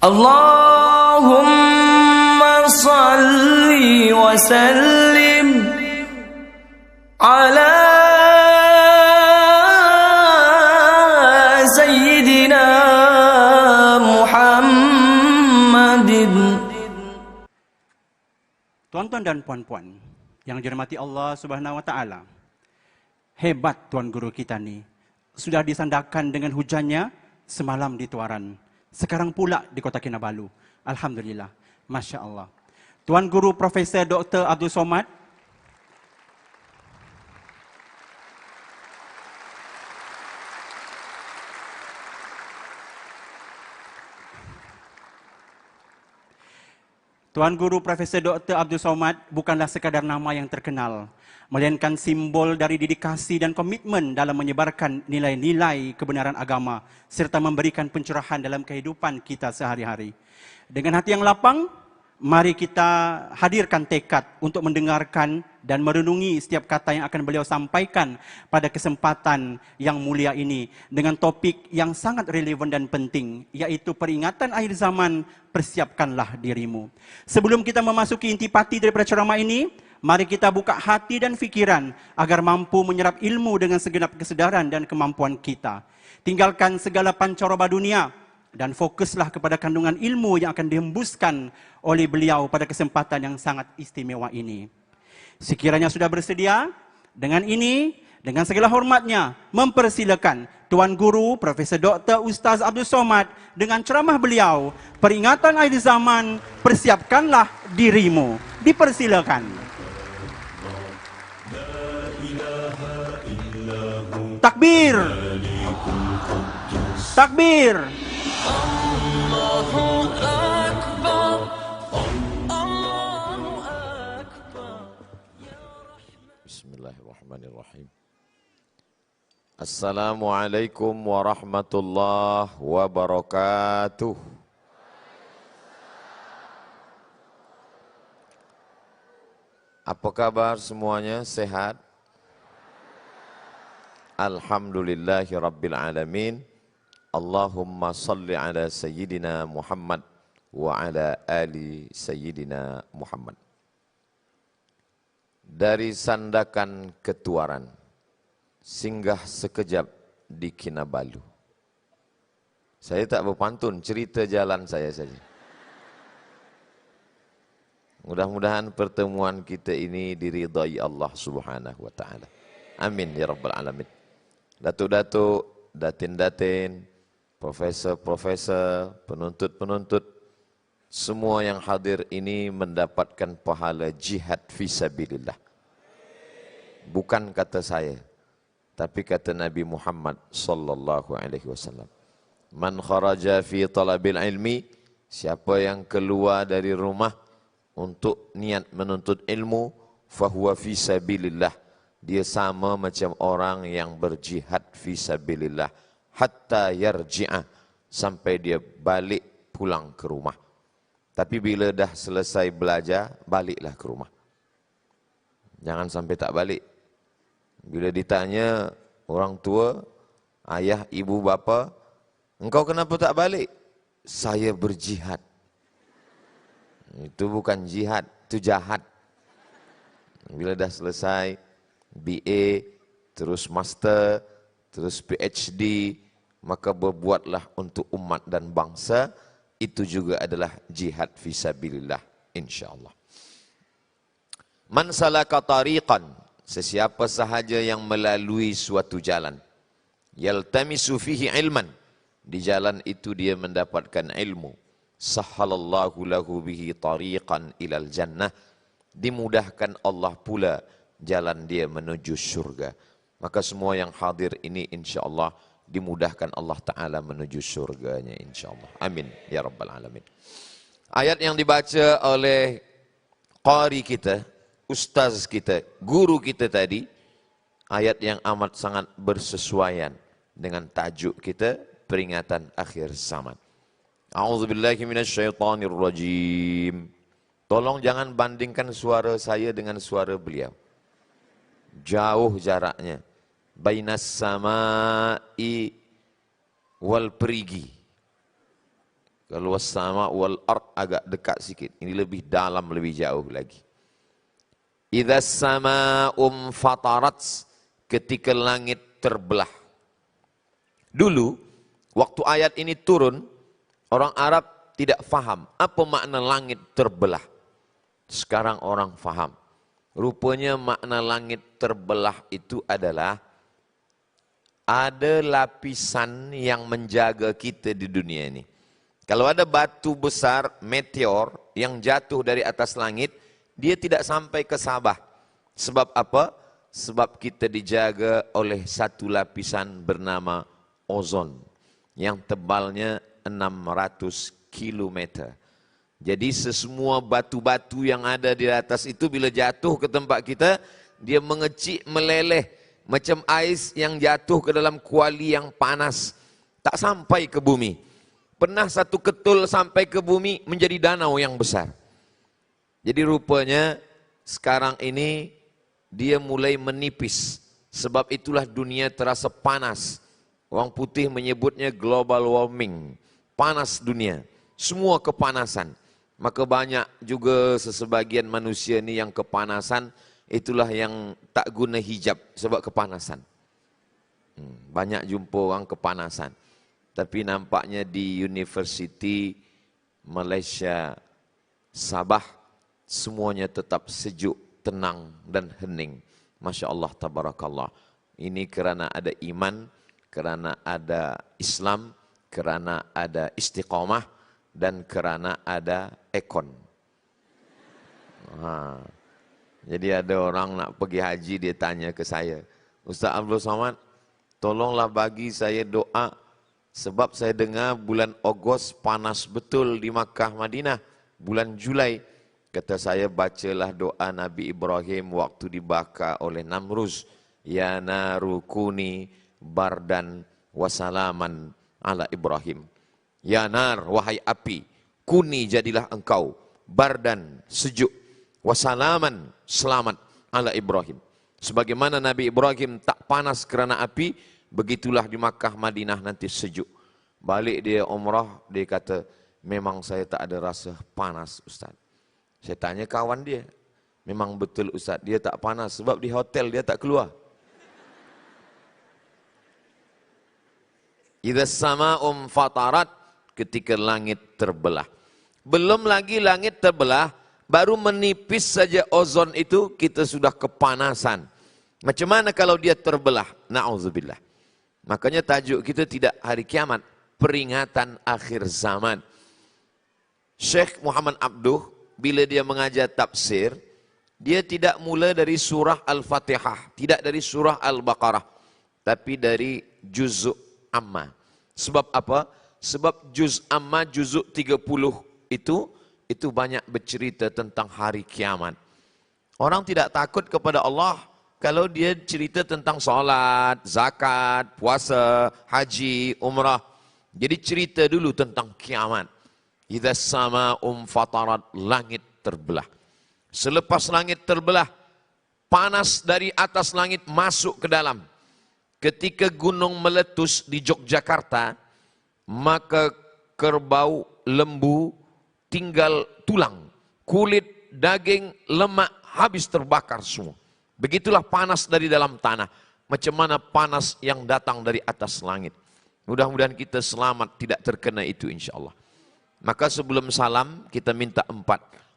Allahumma salli wa sallim ala Sayyidina Muhammadin. Tuan-tuan dan puan-puan yang dirahmati Allah Subhanahu wa taala. Hebat tuan guru kita ni. Sudah disandarkan dengan hujannya semalam di Tuaran. Sekarang pula di Kota Kinabalu. Alhamdulillah. Masya Allah. Tuan Guru Profesor Dr. Abdul Somad. Tuan Guru Profesor Dr. Abdul Somad bukanlah sekadar nama yang terkenal, melainkan simbol dari dedikasi dan komitmen dalam menyebarkan nilai-nilai kebenaran agama serta memberikan pencerahan dalam kehidupan kita sehari-hari. Dengan hati yang lapang, mari kita hadirkan tekad untuk mendengarkan dan merenungi setiap kata yang akan beliau sampaikan pada kesempatan yang mulia ini dengan topik yang sangat relevan dan penting, iaitu peringatan akhir zaman, persiapkanlah dirimu. Sebelum kita memasuki intipati daripada ceramah ini, mari kita buka hati dan fikiran agar mampu menyerap ilmu dengan segenap kesedaran dan kemampuan kita. Tinggalkan segala pancaroba dunia dan fokuslah kepada kandungan ilmu yang akan dihembuskan oleh beliau pada kesempatan yang sangat istimewa ini. Sekiranya sudah bersedia, dengan segala hormatnya, mempersilakan Tuan Guru Profesor Dr. Ustaz Abdul Somad dengan ceramah beliau, peringatan akhir zaman, persiapkanlah dirimu. Dipersilakan. Takbir! Takbir! Allahu Akbar, Allahu Akbar. Bismillahirrahmanirrahim. Assalamualaikum warahmatullahi wabarakatuh. Apa kabar semuanya? Sehat? Alhamdulillahi Rabbil Alamin. Allahumma salli ala Sayyidina Muhammad wa ala ali Sayyidina Muhammad. Dari Sandakan ke Tuaran, singgah sekejap di Kinabalu. Saya tak berpantun, cerita jalan saya saja. Mudah-mudahan pertemuan kita ini diridai Allah Subhanahu wa taala. Amin ya rabbal alamin. Datuk-datuk, datin-datin, profesor-profesor, penuntut-penuntut, semua yang hadir ini mendapatkan pahala jihad fisabilillah. Bukan kata saya, tapi kata Nabi Muhammad sallallahu alaihi wasallam. Man kharaja fi talabil ilmi, siapa yang keluar dari rumah untuk niat menuntut ilmu, fahuwa fisabilillah. Dia sama macam orang yang berjihad fisabilillah hatta yarji'a, sampai dia balik pulang ke rumah. Tapi bila dah selesai belajar, baliklah ke rumah. Jangan sampai tak balik. Bila ditanya orang tua, ayah, ibu, bapa, engkau kenapa tak balik? Saya berjihad. Itu bukan jihad, itu jahat. Bila dah selesai BA, terus master, terus PhD, maka berbuatlah untuk umat dan bangsa. Itu juga adalah jihad fisabilillah, insyaAllah. Man salaka tariqan, sesiapa sahaja yang melalui suatu jalan, yaltamisu fihi ilman, di jalan itu dia mendapatkan ilmu, sahhalallahu lahu bihi tariqan ilal jannah, dimudahkan Allah pula jalan dia menuju syurga. Maka semua yang hadir ini insyaAllah dimudahkan Allah Ta'ala menuju syurganya insyaAllah. Amin ya rabbal alamin. Ayat yang dibaca oleh qari kita, ustaz kita, guru kita tadi, ayat yang amat sangat bersesuaian dengan tajuk kita, peringatan akhir zaman. A'udzubillahi minasyaitonirrajim. Tolong jangan bandingkan suara saya dengan suara beliau. Jauh jaraknya. Bainas samai wal perigi. Kalau was-sama wal ard agak dekat sikit. Ini lebih dalam, lebih jauh lagi. Idza sama'um fatarat, ketika langit terbelah. Dulu waktu ayat ini turun, orang Arab tidak faham apa makna langit terbelah. Sekarang orang faham. Rupanya makna langit terbelah itu adalah ada lapisan yang menjaga kita di dunia ini. Kalau ada batu besar, meteor yang jatuh dari atas langit, dia tidak sampai ke Sabah. Sebab apa? Sebab kita dijaga oleh satu lapisan bernama ozon yang tebalnya 600 km. Jadi sesemua batu-batu yang ada di atas itu bila jatuh ke tempat kita, dia mengecik, meleleh macam ais yang jatuh ke dalam kuali yang panas, tak sampai ke bumi. Pernah satu ketul sampai ke bumi menjadi danau yang besar. Jadi rupanya sekarang ini dia mulai menipis. Sebab itulah dunia terasa panas. Orang putih menyebutnya global warming. Panas dunia. Semua kepanasan. Maka banyak juga sesebagian manusia ini yang kepanasan. Itulah yang tak guna hijab sebab kepanasan. Banyak jumpa orang kepanasan. Tapi nampaknya di University Malaysia Sabah semuanya tetap sejuk, tenang dan hening. Masya Allah, tabarakallah. Ini kerana ada iman, kerana ada Islam, kerana ada istiqamah dan kerana ada ekon. Jadi ada orang nak pergi haji, dia tanya ke saya, Ustaz Abdul Somad, tolonglah bagi saya doa. Sebab saya dengar bulan Ogos panas betul di Makkah Madinah. Bulan Julai, kata saya, bacalah doa Nabi Ibrahim waktu dibakar oleh Namruz. Ya naru kuni bardan wasalaman ala Ibrahim. Ya nar, wahai api, kuni jadilah engkau, bardan, sejuk, wasalaman, selamat ala Ibrahim. Sebagaimana Nabi Ibrahim tak panas kerana api, begitulah di Makkah Madinah nanti sejuk. Balik dia umrah, dia kata, memang saya tak ada rasa panas Ustaz. Saya tanya kawan dia, memang betul Ustaz, dia tak panas sebab di hotel dia tak keluar. Idza sama'um fatarat, ketika langit terbelah. Belum lagi langit terbelah, baru menipis saja ozon itu, kita sudah kepanasan. Macam mana kalau dia terbelah? Na'udzubillah. Makanya tajuk kita tidak hari kiamat, peringatan akhir zaman. Syekh Muhammad Abduh, bila dia mengajar tafsir, dia tidak mula dari surah Al-Fatihah, tidak dari surah Al-Baqarah, tapi dari juzuk amma. Sebab apa? Sebab juz amma, juzuk 30 itu banyak bercerita tentang hari kiamat. Orang tidak takut kepada Allah kalau dia cerita tentang solat, zakat, puasa, haji, umrah. Jadi cerita dulu tentang kiamat. Idza sama'um fatarat, langit terbelah. Selepas langit terbelah, panas dari atas langit masuk ke dalam. Ketika gunung meletus di Yogyakarta, maka kerbau, lembu, tinggal tulang, kulit, daging, lemak, habis terbakar semua. Begitulah panas dari dalam tanah. Macam mana panas yang datang dari atas langit. Mudah-mudahan kita selamat tidak terkena itu insyaAllah. Maka sebelum salam kita minta 4.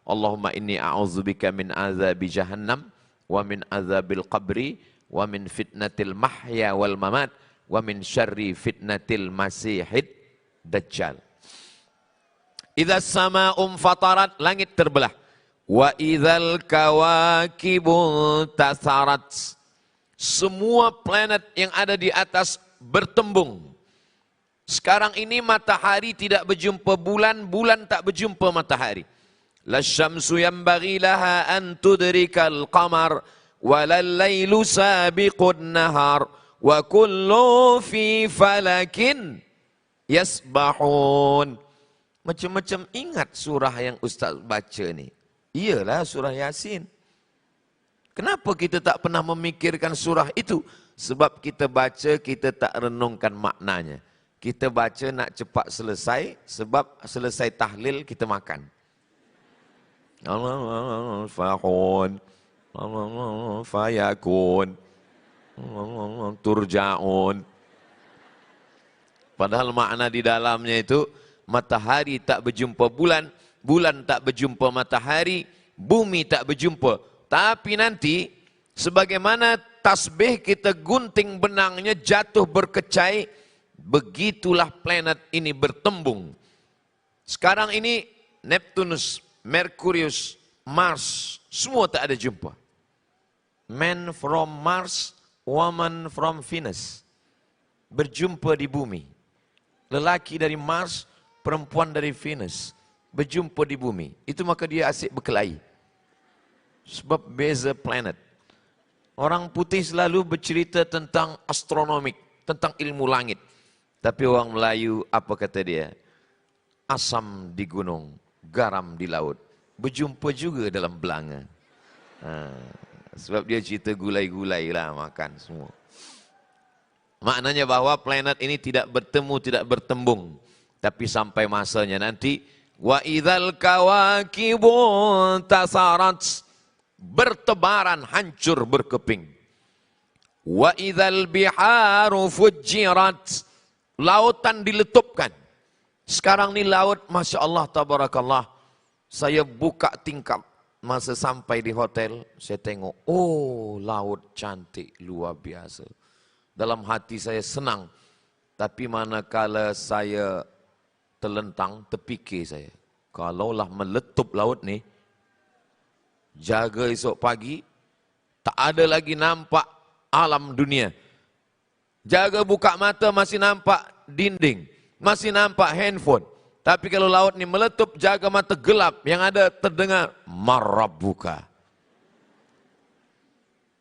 Allahumma inni a'udzubika min azabi jahannam, wa min azabil qabri, wa min fitnatil mahya wal mamat, wa min syarri fitnatil masihid dajjal. Idza sama'um fatarat, langit terbelah. Wa idzal kawakibu tasarat, semua planet yang ada di atas bertembung. Sekarang ini matahari tidak berjumpa bulan, bulan tak berjumpa matahari. La syamsu yanbaghi laha an tudrikal qamar wa lal lailu sabiqun nahar wa kullu fi falakin yasbahun. Macam-macam ingat surah yang Ustaz baca ni. Iyalah surah Yasin. Kenapa kita tak pernah memikirkan surah itu? Sebab kita baca, kita tak renungkan maknanya. Kita baca nak cepat selesai, sebab selesai tahlil kita makan. Fa'un, fayakun, turja'un. Padahal makna di dalamnya itu, matahari tak berjumpa bulan, bulan tak berjumpa matahari, bumi tak berjumpa. Tapi nanti, sebagaimana tasbih kita gunting benangnya jatuh berkecai, begitulah planet ini bertembung. Sekarang ini Neptunus, Merkurius, Mars, semua tak ada jumpa. Man from Mars, woman from Venus. Berjumpa di bumi. Lelaki dari Mars, perempuan dari Venus. Berjumpa di bumi. Itu maka dia asyik berkelahi. Sebab beza planet. Orang putih selalu bercerita tentang astronomik, tentang ilmu langit. Tapi orang Melayu, apa kata dia? Asam di gunung, garam di laut. Berjumpa juga dalam belanga. Sebab dia cerita gulai-gulai lah makan semua. Maknanya bahwa planet ini tidak bertemu, tidak bertembung. Tapi sampai masanya nanti, wa idzal kawakibu tasarat, bertebaran, hancur, berkeping. Wa idzal biharu fujirat, lautan diletupkan. Sekarang ni laut, Masya Allah, tabarakallah. Saya buka tingkap, masa sampai di hotel, saya tengok, oh laut cantik, luar biasa. Dalam hati saya senang. Tapi manakala saya terlentang, terfikir saya, kalaulah meletup laut ni, jaga esok pagi, tak ada lagi nampak alam dunia. Jaga buka mata masih nampak dinding, masih nampak handphone. Tapi kalau laut ni meletup, jaga mata gelap, yang ada terdengar marabbuka.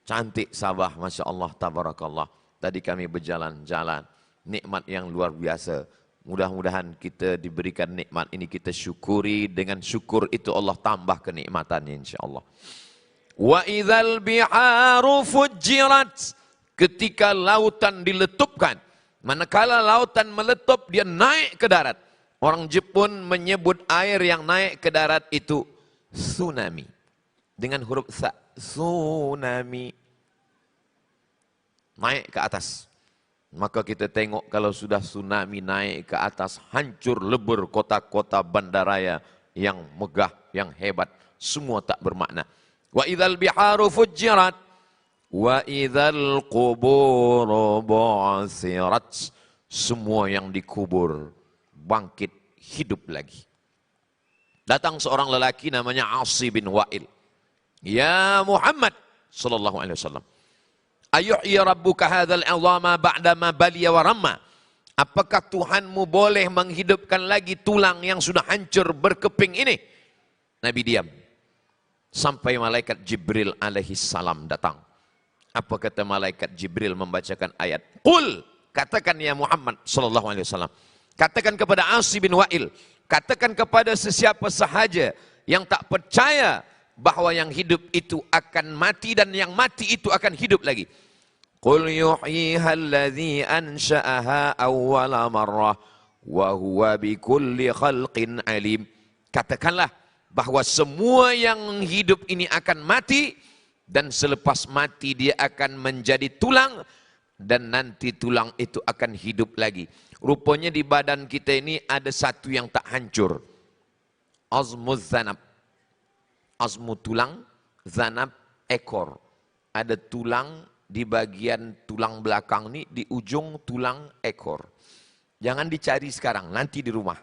Cantik Sabah, Masya Allah, tabarakallah. Tadi kami berjalan-jalan, nikmat yang luar biasa. Mudah-mudahan kita diberikan nikmat ini, kita syukuri. Dengan syukur itu Allah tambah kenikmatannya, insyaAllah. Wa idzal biharu fujirat, ketika lautan diletupkan. Manakala lautan meletup, dia naik ke darat. Orang Jepun menyebut air yang naik ke darat itu tsunami. Dengan huruf sa, tsunami. Naik ke atas. Maka kita tengok kalau sudah tsunami naik ke atas, hancur lebur kota-kota bandaraya yang megah, yang hebat. Semua tak bermakna. Wa idzal biharu fujirat. Wa idzal quburu bu'sirat. Semua yang dikubur bangkit hidup lagi. Datang seorang lelaki namanya Asi bin Wa'il. Ya Muhammad sallallahu alaihi wasallam. Ayuhyi rabbuka hadzal 'idhama ba'dama baliya wa ramma. Apakah Tuhanmu boleh menghidupkan lagi tulang yang sudah hancur berkeping ini? Nabi diam. Sampai malaikat Jibril alaihi salam datang. Apa kata malaikat Jibril membacakan ayat? Qul, katakan ya Muhammad sallallahu alaihi wasallam. Katakan kepada Asi bin Wa'il, katakan kepada sesiapa sahaja yang tak percaya bahwa yang hidup itu akan mati dan yang mati itu akan hidup lagi. Qul yuhyiha alladhi ansha'aha awwala marrah wa huwa bikulli khalqin alim. Katakanlah bahwa semua yang hidup ini akan mati dan selepas mati dia akan menjadi tulang dan nanti tulang itu akan hidup lagi. Rupanya di badan kita ini ada satu yang tak hancur. Azmuz zanab. Azmu tulang, zanab ekor. Ada tulang di bagian tulang belakang ini, di ujung tulang ekor. Jangan dicari sekarang, nanti di rumah.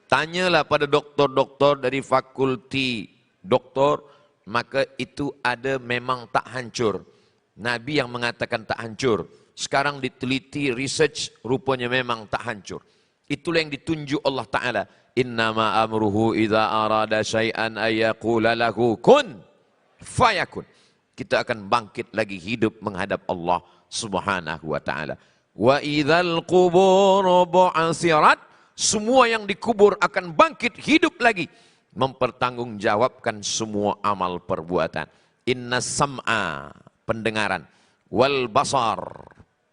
Tanyalah pada doktor-doktor dari fakulti doktor, maka itu ada memang tak hancur. Nabi yang mengatakan tak hancur. Sekarang diteliti, research, rupanya memang tak hancur. Itulah yang ditunjuk Allah Ta'ala. Innama amruhu idza arada syai'an ayyaqula lahu kun fayakun. Kita akan bangkit lagi hidup menghadap Allah Subhanahu wa Ta'ala. Wa idzal quburu bu'sirat, semua yang dikubur akan bangkit hidup lagi, mempertanggungjawabkan semua amal perbuatan. Inna sam'a, pendengaran, wal basar,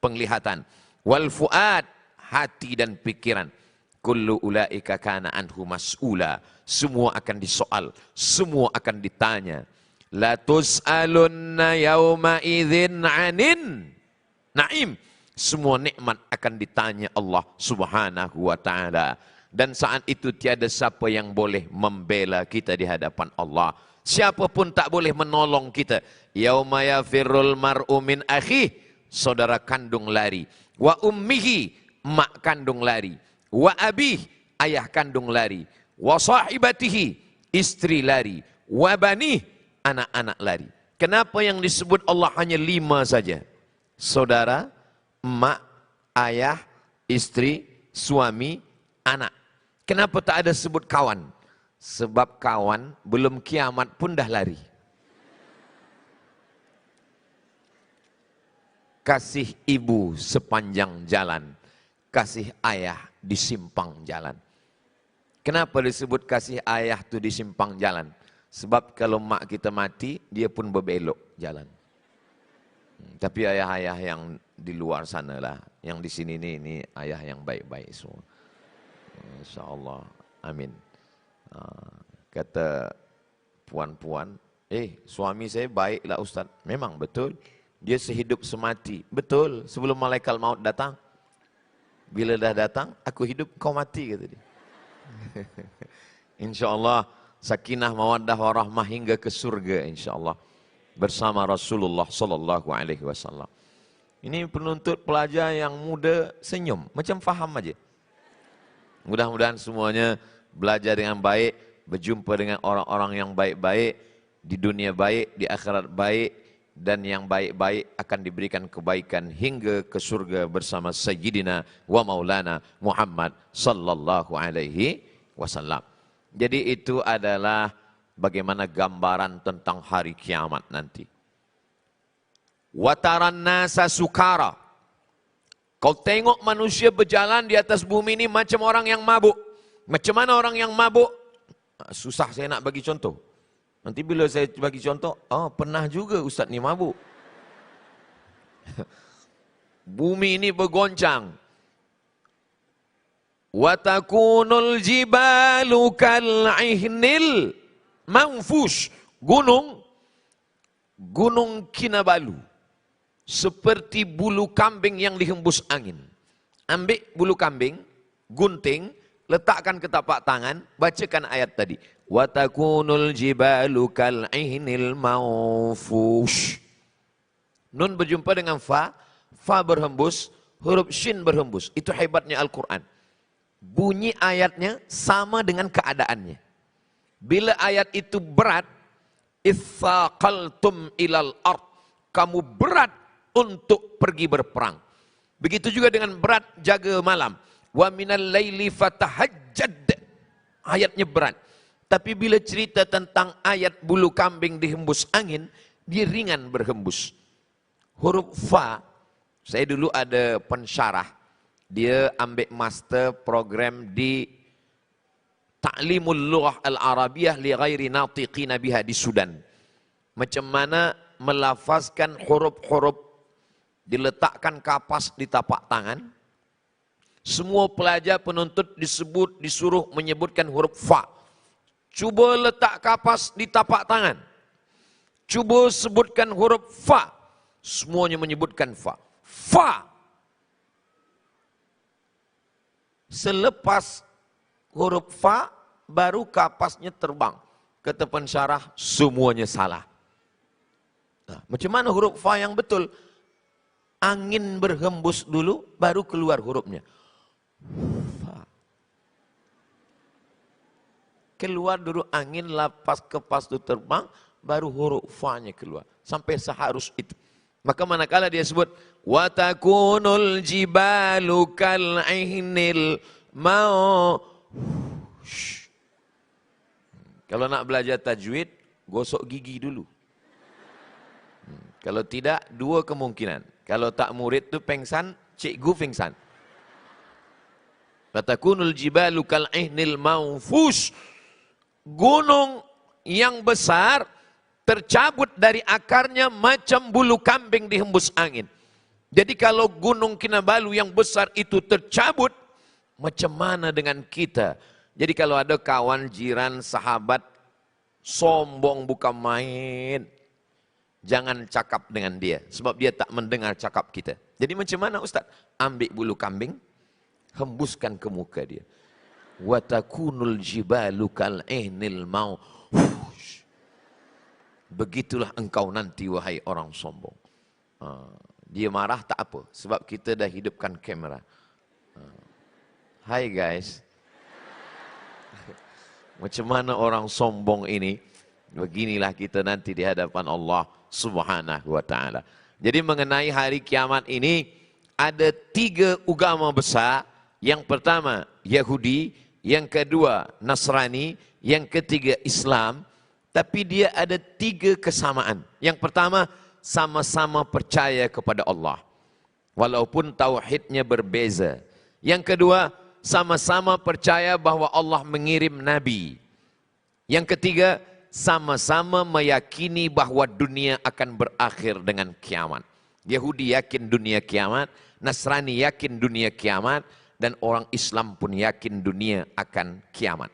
penglihatan, wal fuad, hati dan pikiran. Kullu ulaika kana anhu mas'ula. Semua akan disoal, semua akan ditanya. La tus'alunna yawma idzin 'anin na'im. Semua nikmat akan ditanya Allah Subhanahu wa taala. Dan saat itu tiada siapa yang boleh membela kita di hadapan Allah. Siapa pun tak boleh menolong kita. Yauma yafirrul mar'u min akhihi, saudara kandung lari. Wa ummihi, mak kandung lari. Wa abih, ayah kandung lari. Wa sahibatihi, istri lari. Wa banih, anak-anak lari. Kenapa yang disebut Allah hanya 5 saja? Saudara, emak, ayah, istri, suami, anak. Kenapa tak ada sebut kawan? Sebab kawan belum kiamat pun dah lari. Kasih ibu sepanjang jalan, kasih ayah di simpang jalan. Kenapa disebut kasih ayah tu di simpang jalan? Sebab kalau mak kita mati, dia pun berbelok jalan. Tapi ayah-ayah yang di luar sana lah, yang di sini ini ayah yang baik-baik semua. InsyaAllah, amin. Kata puan-puan, suami saya baiklah Ustaz. Memang betul, dia sehidup semati. Betul, sebelum malaikat maut datang. Bila dah datang, aku hidup, kau mati, kata dia. InsyaAllah, sakinah mawaddah warahmah hingga ke surga, insyaAllah. Bersama Rasulullah sallallahu alaihi wasallam. Ini penuntut pelajar yang muda senyum, macam faham aja. Mudah-mudahan semuanya belajar dengan baik, berjumpa dengan orang-orang yang baik-baik, di dunia baik, di akhirat baik, dan yang baik-baik akan diberikan kebaikan hingga ke surga bersama Sayyidina wa Maulana Muhammad sallallahu alaihi wasallam. Jadi itu adalah bagaimana gambaran tentang hari kiamat nanti. Wataran nasa sukara. Kau tengok manusia berjalan di atas bumi ini macam orang yang mabuk. Macam mana orang yang mabuk? Susah saya nak bagi contoh. Nanti bila saya bagi contoh, pernah juga Ustaz ni mabuk. Bumi ini bergoncang. Watakunul jibalu kal'ihnil manfush, gunung Kinabalu seperti bulu kambing yang dihembus angin. Ambil bulu kambing, gunting, letakkan ke tapak tangan, bacakan ayat tadi. Watakunul jibalu kal'ihnil manfush. Nun berjumpa dengan fa berhembus, huruf shin berhembus. Itu hebatnya Al-Quran. Bunyi ayatnya sama dengan keadaannya. Bila ayat itu berat, itsaqaltum ilal ard, kamu berat untuk pergi berperang. Begitu juga dengan berat jaga malam. Wa minal laili fatahajjad, ayatnya berat. Tapi bila cerita tentang ayat bulu kambing dihembus angin, dia ringan berhembus. Huruf fa, saya dulu ada pensyarah, dia ambil master program di Ta'limul Lughah Al-Arabiyah li ghairi natiqina biha di Sudan. Macam mana melafazkan huruf-huruf, diletakkan kapas di tapak tangan. Semua pelajar penuntut disuruh menyebutkan huruf fa. Cuba letak kapas di tapak tangan. Cuba sebutkan huruf fa. Semuanya menyebutkan fa. Fa. Selepas huruf fa, baru kapasnya terbang. Kata pensyarah, semuanya salah. Nah, macam mana huruf fa yang betul? Angin berhembus dulu, baru keluar hurufnya. Fa. Keluar dulu angin, lapas kepas itu terbang, baru huruf fa-nya keluar. Sampai seharus itu. Maka manakala dia sebut, watakunul jibalu kal'ihnil mau. Kalau nak belajar tajwid, gosok gigi dulu. Kalau tidak, dua kemungkinan. Kalau tak murid tu pengsan, cikgu pengsan. Fatakunul jibalu kal'ihnil manfush. Gunung yang besar tercabut dari akarnya macam bulu kambing dihembus angin. Jadi kalau gunung Kinabalu yang besar itu tercabut, macam mana dengan kita? Jadi kalau ada kawan, jiran, sahabat, sombong bukan main, jangan cakap dengan dia. Sebab dia tak mendengar cakap kita. Jadi macam mana Ustaz? Ambil bulu kambing, hembuskan ke muka dia. Watakunul jibalu kal'inil mau. Begitulah engkau nanti wahai orang sombong. Dia marah tak apa, sebab kita dah hidupkan kamera. Hai guys. Macam mana orang sombong ini? Beginilah kita nanti di hadapan Allah Subhanahu wa ta'ala. Jadi mengenai hari kiamat ini, ada 3 agama besar. Yang pertama Yahudi, yang kedua Nasrani, yang ketiga Islam. Tapi dia ada 3 kesamaan. Yang pertama, sama-sama percaya kepada Allah. Walaupun tauhidnya berbeza. Yang kedua, sama-sama percaya bahwa Allah mengirim Nabi. Yang ketiga, sama-sama meyakini bahwa dunia akan berakhir dengan kiamat. Yahudi yakin dunia kiamat, Nasrani yakin dunia kiamat, dan orang Islam pun yakin dunia akan kiamat.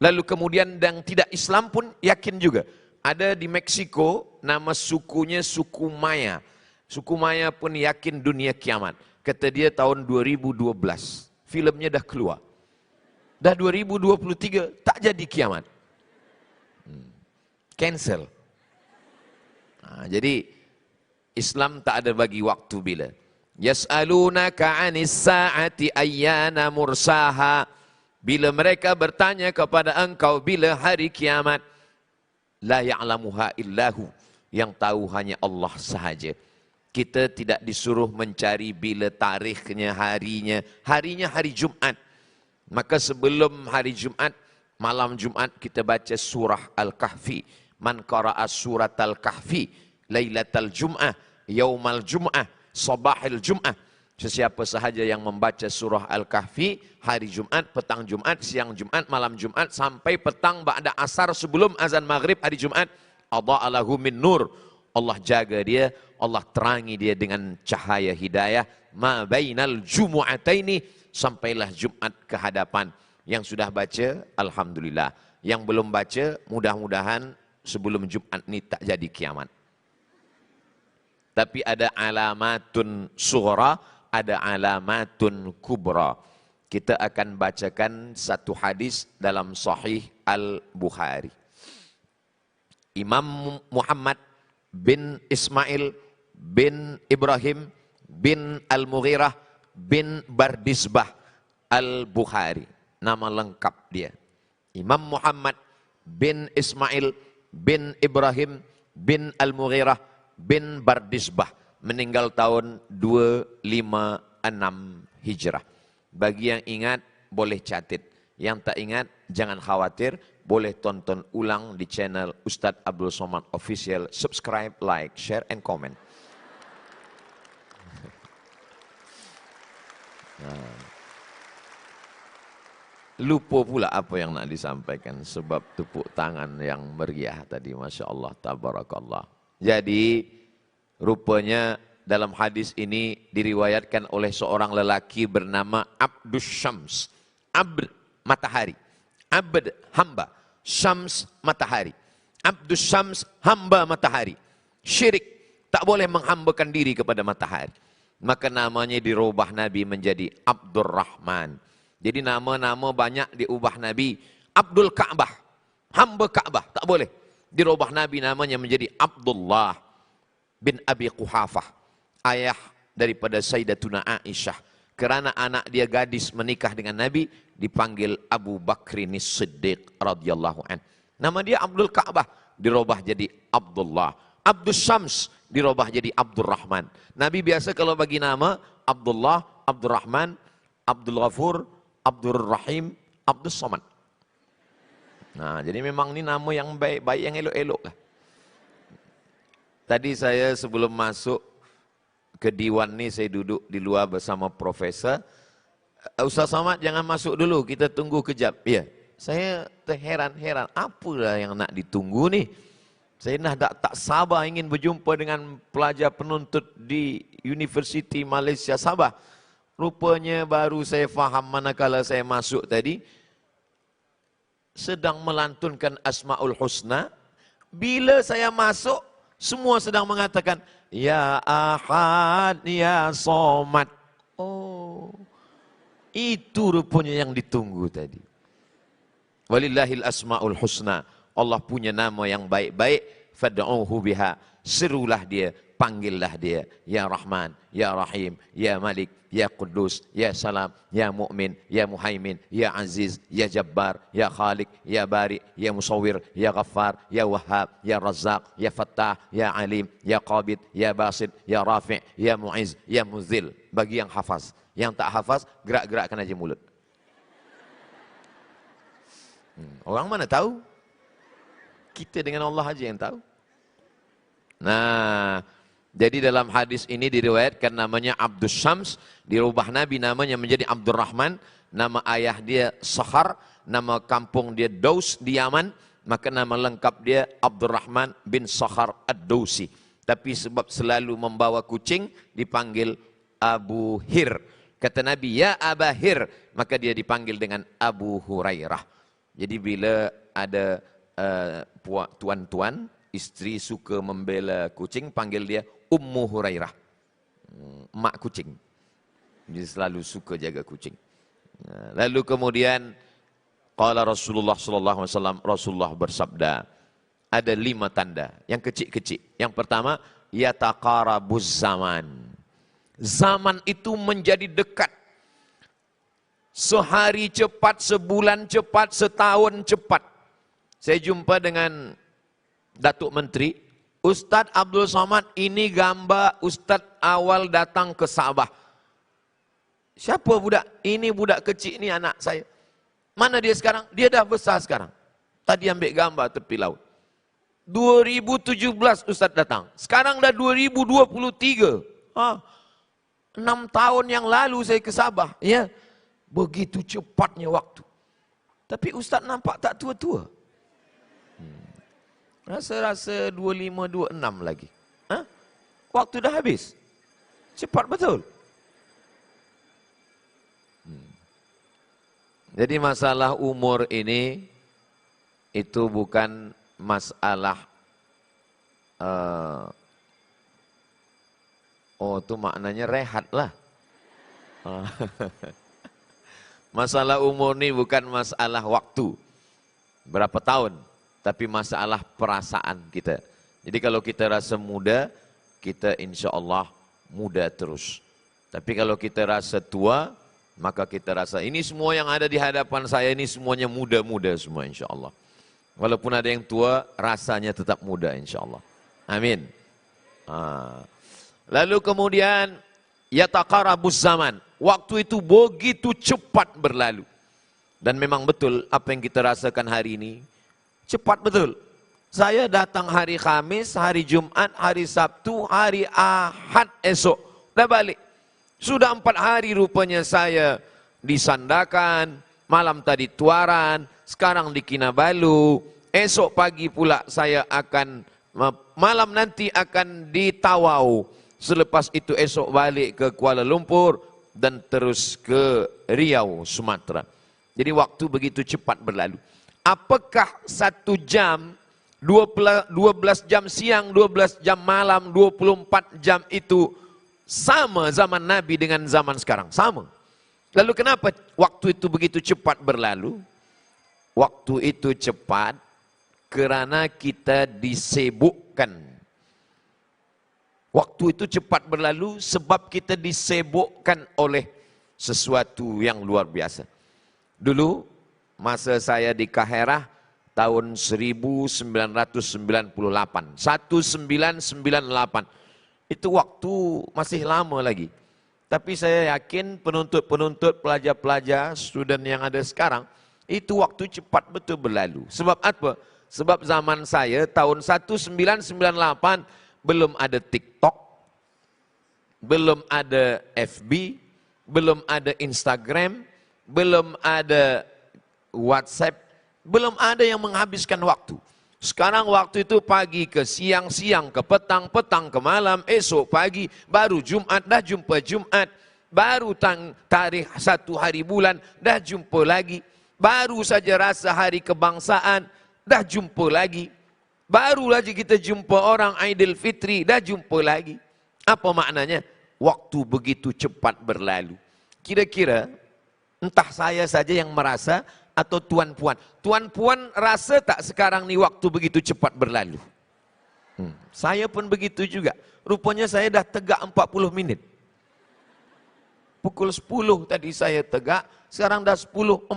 Lalu kemudian yang tidak Islam pun yakin juga. Ada di Meksiko, nama sukunya suku Maya. Suku Maya pun yakin dunia kiamat. Kata dia tahun 2012, filmnya dah keluar. Dah 2023, tak jadi kiamat. Cancel. Jadi Islam tak ada bagi waktu bila. Yas'alunaka 'anis sa'ati ayyana mursaha. Bila mereka bertanya kepada engkau bila hari kiamat, la ya'lamuha illahu, yang tahu hanya Allah sahaja. Kita tidak disuruh mencari bila tarikhnya, harinya. Harinya hari Jumat. Maka sebelum hari Jumat, malam Jumat kita baca surah Al-Kahfi. Man qara'a surat Al-Kahfi lailatal Jum'ah, yaumal Jum'ah, sabahil Jum'ah. Sesiapa sahaja yang membaca surah Al-Kahfi hari Jumat, petang Jumat, siang Jumat, malam Jumat, sampai petang ba'da asar sebelum azan maghrib hari Jumat, adha'alahu min nur. Allah jaga dia, Allah terangi dia dengan cahaya hidayah. Ma bainal jumu'ataini, sampailah Jumat ke hadapan. Yang sudah baca, alhamdulillah. Yang belum baca, mudah-mudahan sebelum Jumat ini tak jadi kiamat. Tapi ada alamatun sughra, ada alamatun kubra. Kita akan bacakan satu hadis dalam Sahih Al-Bukhari. Imam Muhammad bin Ismail bin Ibrahim bin Al-Mughirah bin Bardisbah Al-Bukhari. Nama lengkap dia. Imam Muhammad bin Ismail bin Ibrahim bin Al-Mughirah bin Bardisbah. Meninggal tahun 256 Hijrah. Bagi yang ingat, boleh catat. Yang tak ingat, jangan khawatir. Boleh tonton ulang di channel Ustadz Abdul Somad Official. Subscribe, like, share, and comment. Lupa pula apa yang nak disampaikan. Sebab tepuk tangan yang meriah tadi. Masya Allah, tabarakallah. Jadi, rupanya dalam hadis ini diriwayatkan oleh seorang lelaki bernama Abdus Syams. Abd, matahari. Abd, hamba. Syams, matahari. Abdus Syams, hamba matahari. Syirik, tak boleh menghambakan diri kepada matahari. Maka namanya dirubah Nabi menjadi Abdurrahman. Jadi nama-nama banyak diubah Nabi. Abdul Ka'bah, hamba Ka'bah, tak boleh. Dirubah Nabi namanya menjadi Abdullah bin Abi Quhafah, ayah daripada Sayyidatuna Aisyah. Kerana anak dia gadis menikah dengan Nabi, dipanggil Abu Bakrin Siddiq radhiyallahu an. Nama dia Abdul Ka'bah, dirubah jadi Abdullah. Abdus Syams, dirubah jadi Abdurrahman. Nabi biasa kalau bagi nama, Abdullah, Abdurrahman, Abdul Ghafur, Abdul Rahim, Abdul Somad. Nah, jadi memang ini nama yang baik-baik, yang elok-elok lah. Tadi saya sebelum masuk ke Diwan ni, saya duduk di luar bersama Profesor. Ustaz Somad jangan masuk dulu, kita tunggu kejap. Ya, saya terheran-heran, apalah yang nak ditunggu ni? Saya tak sabar ingin berjumpa dengan pelajar penuntut di Universiti Malaysia Sabah. Rupanya baru saya faham manakala saya masuk tadi, sedang melantunkan Asmaul Husna. Bila saya masuk, semua sedang mengatakan, Ya Ahad, Ya Somad. Oh, itu rupanya yang ditunggu tadi. Walillahil Asmaul Husna. Allah punya nama yang baik-baik. Fad'uhu biha. Serulah dia, panggillah dia. Ya Rahman, Ya Rahim, Ya Malik, Ya Quddus, Ya Salam, Ya Mu'min, Ya Muhaimin, Ya Aziz, Ya Jabbar, Ya Khalik, Ya Bari, Ya Musawwir, Ya Ghaffar, Ya Wahhab, Ya Razzaq, Ya Fattah, Ya Alim, Ya Qabid, Ya Basid, Ya Rafi', Ya Mu'iz, Ya Muzil. Bagi yang hafaz. Yang tak hafaz, gerak-gerakkan aja mulut. Orang mana tahu? Kita dengan Allah aja yang tahu. Nah, jadi dalam hadis ini diriwayatkan namanya Abdus Syams, dirubah Nabi namanya menjadi Abdurrahman, nama ayah dia Sakhar, nama kampung dia Daus di Yaman, maka nama lengkap dia Abdurrahman bin Sakhar Ad-Dausi. Tapi sebab selalu membawa kucing, dipanggil Abu Hir. Kata Nabi, Ya Aba Hir, maka dia dipanggil dengan Abu Hurairah. Jadi bila ada tuan-tuan, istri suka membela kucing, panggil dia Ummu Hurairah, mak kucing. Dia selalu suka jaga kucing. Lalu kemudian qala Rasulullah sallallahu alaihi wasallam, Rasulullah bersabda, ada 5 tanda yang kecil-kecil. Yang pertama, yataqarabuz zaman. Zaman itu menjadi dekat. Sehari cepat, sebulan cepat, setahun cepat. Saya jumpa dengan Datuk Menteri, Ustadz Abdul Somad, ini gambar Ustadz awal datang ke Sabah. Siapa budak? Ini budak kecil, ini anak saya. Mana dia sekarang? Dia dah besar sekarang. Tadi ambil gambar tepi laut. 2017 Ustadz datang. Sekarang dah 2023. 6 tahun yang lalu saya ke Sabah. Ya, begitu cepatnya waktu. Tapi Ustadz nampak tak tua-tua. Rasa-rasa 25, 26 lagi. Waktu dah habis. Cepat betul. Jadi masalah umur ini, itu bukan masalah, itu maknanya rehat lah. Masalah umur ini bukan masalah waktu. Berapa tahun. Tapi masalah perasaan kita. Jadi kalau kita rasa muda, kita insya Allah muda terus. Tapi kalau kita rasa tua, maka kita rasa ini semua yang ada di hadapan saya ini semuanya muda-muda semua insya Allah. Walaupun ada yang tua, rasanya tetap muda insya Allah. Amin. Lalu kemudian, yataqarabuz zaman. Waktu itu begitu cepat berlalu. Dan memang betul apa yang kita rasakan hari ini, cepat betul. Saya datang hari Khamis, hari Jumat, hari Sabtu, hari Ahad esok. Dah balik. Sudah 4 hari rupanya saya di Sandakan, malam tadi Tuaran, sekarang di Kinabalu. Esok pagi pula saya akan, malam nanti akan di Tawau. Selepas itu esok balik ke Kuala Lumpur dan terus ke Riau, Sumatera. Jadi waktu begitu cepat berlalu. Apakah 1 jam, 12 jam siang, 12 jam malam, 24 jam itu sama zaman Nabi dengan zaman sekarang? Sama. Lalu kenapa waktu itu begitu cepat berlalu? Waktu itu cepat karena kita disibukkan. Waktu itu cepat berlalu sebab kita disibukkan oleh sesuatu yang luar biasa. Dulu, masa saya di Kaherah tahun 1998, 1998. Itu waktu masih lama lagi. Tapi saya yakin penuntut-penuntut, pelajar-pelajar, student yang ada sekarang, itu waktu cepat betul berlalu. Sebab apa? Sebab zaman saya tahun 1998 belum ada TikTok, belum ada FB, belum ada Instagram, belum ada WhatsApp, belum ada yang menghabiskan waktu. Sekarang waktu itu pagi ke siang, siang ke petang, petang ke malam, esok pagi, baru Jumat, dah jumpa Jumat. Baru tarikh 1 hari bulan, dah jumpa lagi. Baru saja rasa hari kebangsaan, dah jumpa lagi. Baru lagi kita jumpa orang Aidilfitri, dah jumpa lagi. Apa maknanya? Waktu begitu cepat berlalu. Kira-kira entah saya saja yang merasa atau tuan-puan. Tuan-puan rasa tak sekarang ni waktu begitu cepat berlalu? Saya pun begitu juga. Rupanya saya dah tegak 40 minit. Pukul 10 tadi saya tegak, sekarang dah 10.40.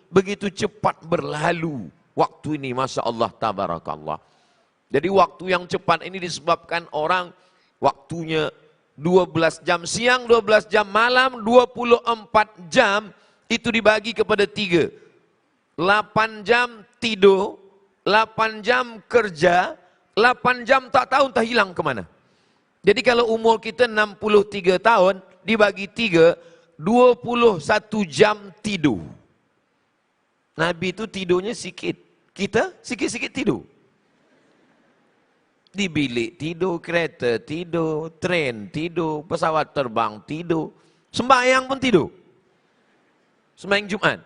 Begitu cepat berlalu waktu ini, Masya Allah, tabarakallah. Jadi waktu yang cepat ini disebabkan orang waktunya 12 jam siang, 12 jam malam, 24 jam itu dibagi kepada 3. 8 jam tidur, 8 jam kerja, 8 jam tak tahu entah hilang kemana. Jadi kalau umur kita 63 tahun, dibagi 3, 21 jam tidur. Nabi itu tidurnya sikit, kita sikit-sikit tidur. Di bilik tidur, kereta tidur, tren tidur, pesawat terbang tidur, sembahyang pun tidur. Sembahyang Jumat.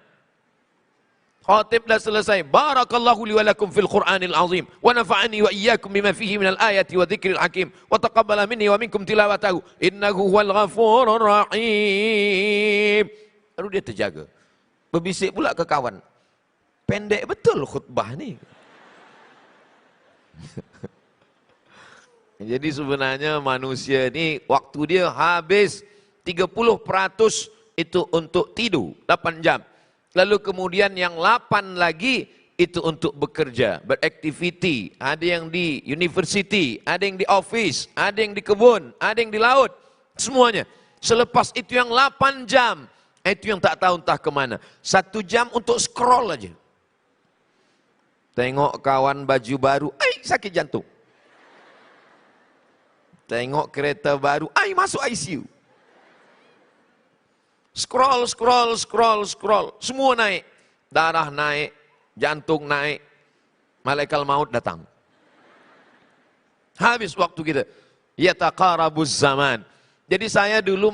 Khatib dah selesai. Barakallahu li wa lakum fil Qur'anil azim wa nafa'ani wa iyyakum bima fihi minal ayati wa dzikril hakim wa taqabbala minni wa minkum tilawatahu innahu huwal ghafurur rahim. Lalu dia terjaga. Berbisik pula ke kawan. Pendek betul khutbah ni. Jadi sebenarnya manusia ni waktu dia habis 30% itu untuk tidur 8 jam. Lalu kemudian yang 8 lagi itu untuk bekerja, beraktiviti. Ada yang di university, ada yang di office, ada yang di kebun, ada yang di laut. Semuanya. Selepas itu yang 8 jam, itu yang tak tahu entah kemana. 1 jam untuk scroll aja. Tengok kawan baju baru, sakit jantung. Tengok kereta baru, masuk ICU. Scroll, scroll, scroll, scroll. Semua naik. Darah naik, jantung naik. Malaikat maut datang. Habis waktu kita. Yataqarabuz zaman. Jadi saya dulu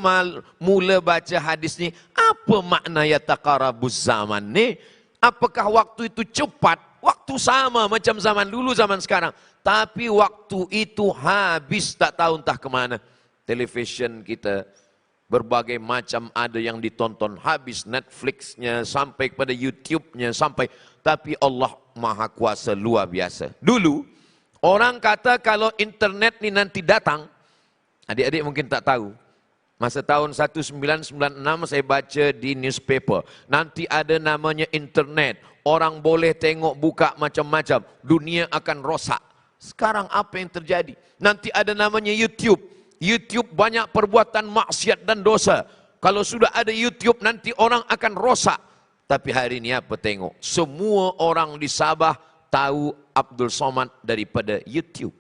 mula baca hadis ni. Apa makna yataqarabuz zaman ni? Apakah waktu itu cepat? Waktu sama macam zaman dulu, zaman sekarang. Tapi waktu itu habis tak tahu entah kemana. Television kita berbagai macam ada yang ditonton habis, Netflixnya sampai kepada YouTube-nya sampai. Tapi Allah Maha Kuasa luar biasa. Dulu orang kata kalau internet ni nanti datang, adik-adik mungkin tak tahu. Masa tahun 1996 saya baca di newspaper, nanti ada namanya internet. Orang boleh tengok buka macam-macam, dunia akan rosak. Sekarang apa yang terjadi? Nanti ada namanya YouTube. YouTube banyak perbuatan maksiat dan dosa. Kalau sudah ada YouTube nanti orang akan rosak. Tapi hari ini apa tengok? Semua orang di Sabah tahu Abdul Somad daripada YouTube.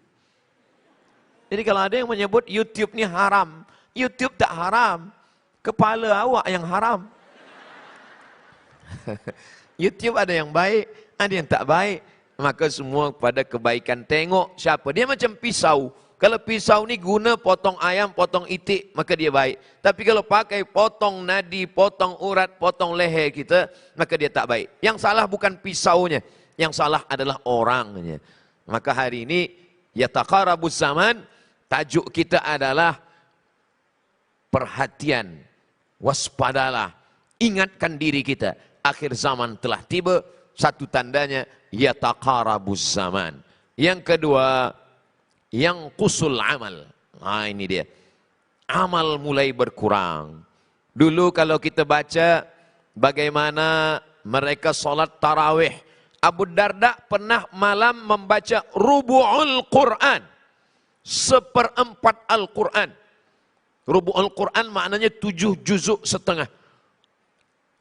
Jadi kalau ada yang menyebut YouTube ni haram, YouTube tak haram. Kepala awak yang haram. YouTube ada yang baik, ada yang tak baik. Maka semua pada kebaikan. Tengok siapa. Dia macam pisau. Kalau pisau ni guna potong ayam, potong itik, maka dia baik. Tapi kalau pakai potong nadi, potong urat, potong leher kita, maka dia tak baik. Yang salah bukan pisaunya. Yang salah adalah orangnya. Maka hari ini, yataqarabuz zaman, tajuk kita adalah perhatian. Waspadalah. Ingatkan diri kita. Akhir zaman telah tiba. Satu tandanya, yataqarabuz zaman. Yang kedua, yang kusul amal. Ini dia. Amal mulai berkurang. Dulu kalau kita baca bagaimana mereka solat tarawih. Abu Darda pernah malam membaca rubu'ul Quran. 1/4 Al-Quran. Rubu'ul Quran maknanya 7 juzuk setengah.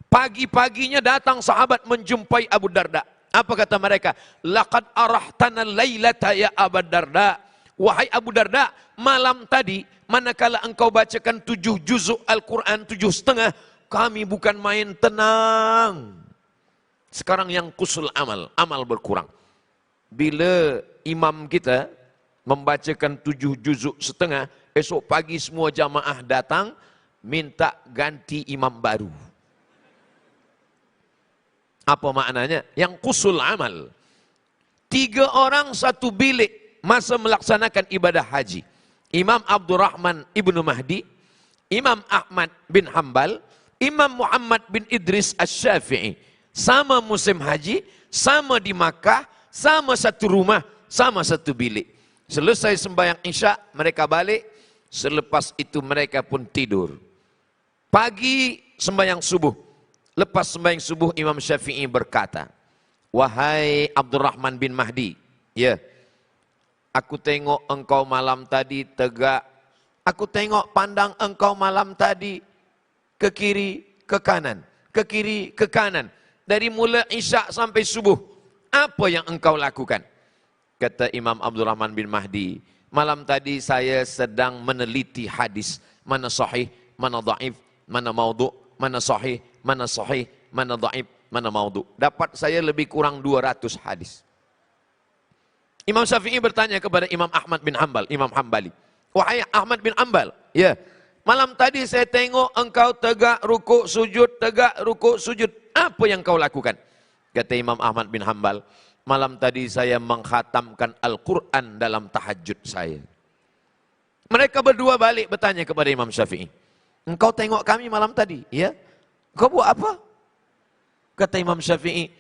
Pagi-paginya datang sahabat menjumpai Abu Darda. Apa kata mereka? Laqad arahtana lailata ya Abu Darda. Wahai Abu Darda, malam tadi manakala engkau bacakan 7 juzuk Al-Quran, 7,5, kami bukan main tenang. Sekarang yang kusul amal, amal berkurang. bila imam kita membacakan 7 juzuk setengah, esok pagi semua jamaah datang minta ganti imam baru. Apa maknanya? Yang qusul amal. 3 orang satu bilik masa melaksanakan ibadah haji. Imam Abdurrahman Ibnu Mahdi, Imam Ahmad bin Hanbal, Imam Muhammad bin Idris Asy-Syafi'i. Sama musim haji, sama di Makkah, sama satu rumah, sama satu bilik. Selesai sembahyang Isya, mereka balik. Selepas itu mereka pun tidur. Pagi sembahyang subuh. Lepas sembahyang subuh, Imam Syafi'i berkata, wahai Abdurrahman bin Mahdi, ya, aku tengok engkau malam tadi tegak. Aku tengok pandang engkau malam tadi ke kiri, ke kanan, ke kiri, ke kanan. Dari mula Isya sampai subuh. Apa yang engkau lakukan? Kata Imam Abdurrahman bin Mahdi, malam tadi saya sedang meneliti hadis. Mana sahih, mana dhaif, mana maudhu', mana sahih, mana sahih, mana dhaif, mana maudhu'. Dapat saya lebih kurang 200 hadis. Imam Syafi'i bertanya kepada Imam Ahmad bin Hanbal, Imam Hanbali. Wahai Ahmad bin Hanbal, ya, malam tadi saya tengok engkau tegak rukuk sujud, tegak rukuk sujud. Apa yang kau lakukan? Kata Imam Ahmad bin Hanbal, malam tadi saya mengkhatamkan Al-Quran dalam tahajud saya. Mereka berdua balik bertanya kepada Imam Syafi'i. Engkau tengok kami malam tadi, ya? Kau buat apa? Kata Imam Syafi'i,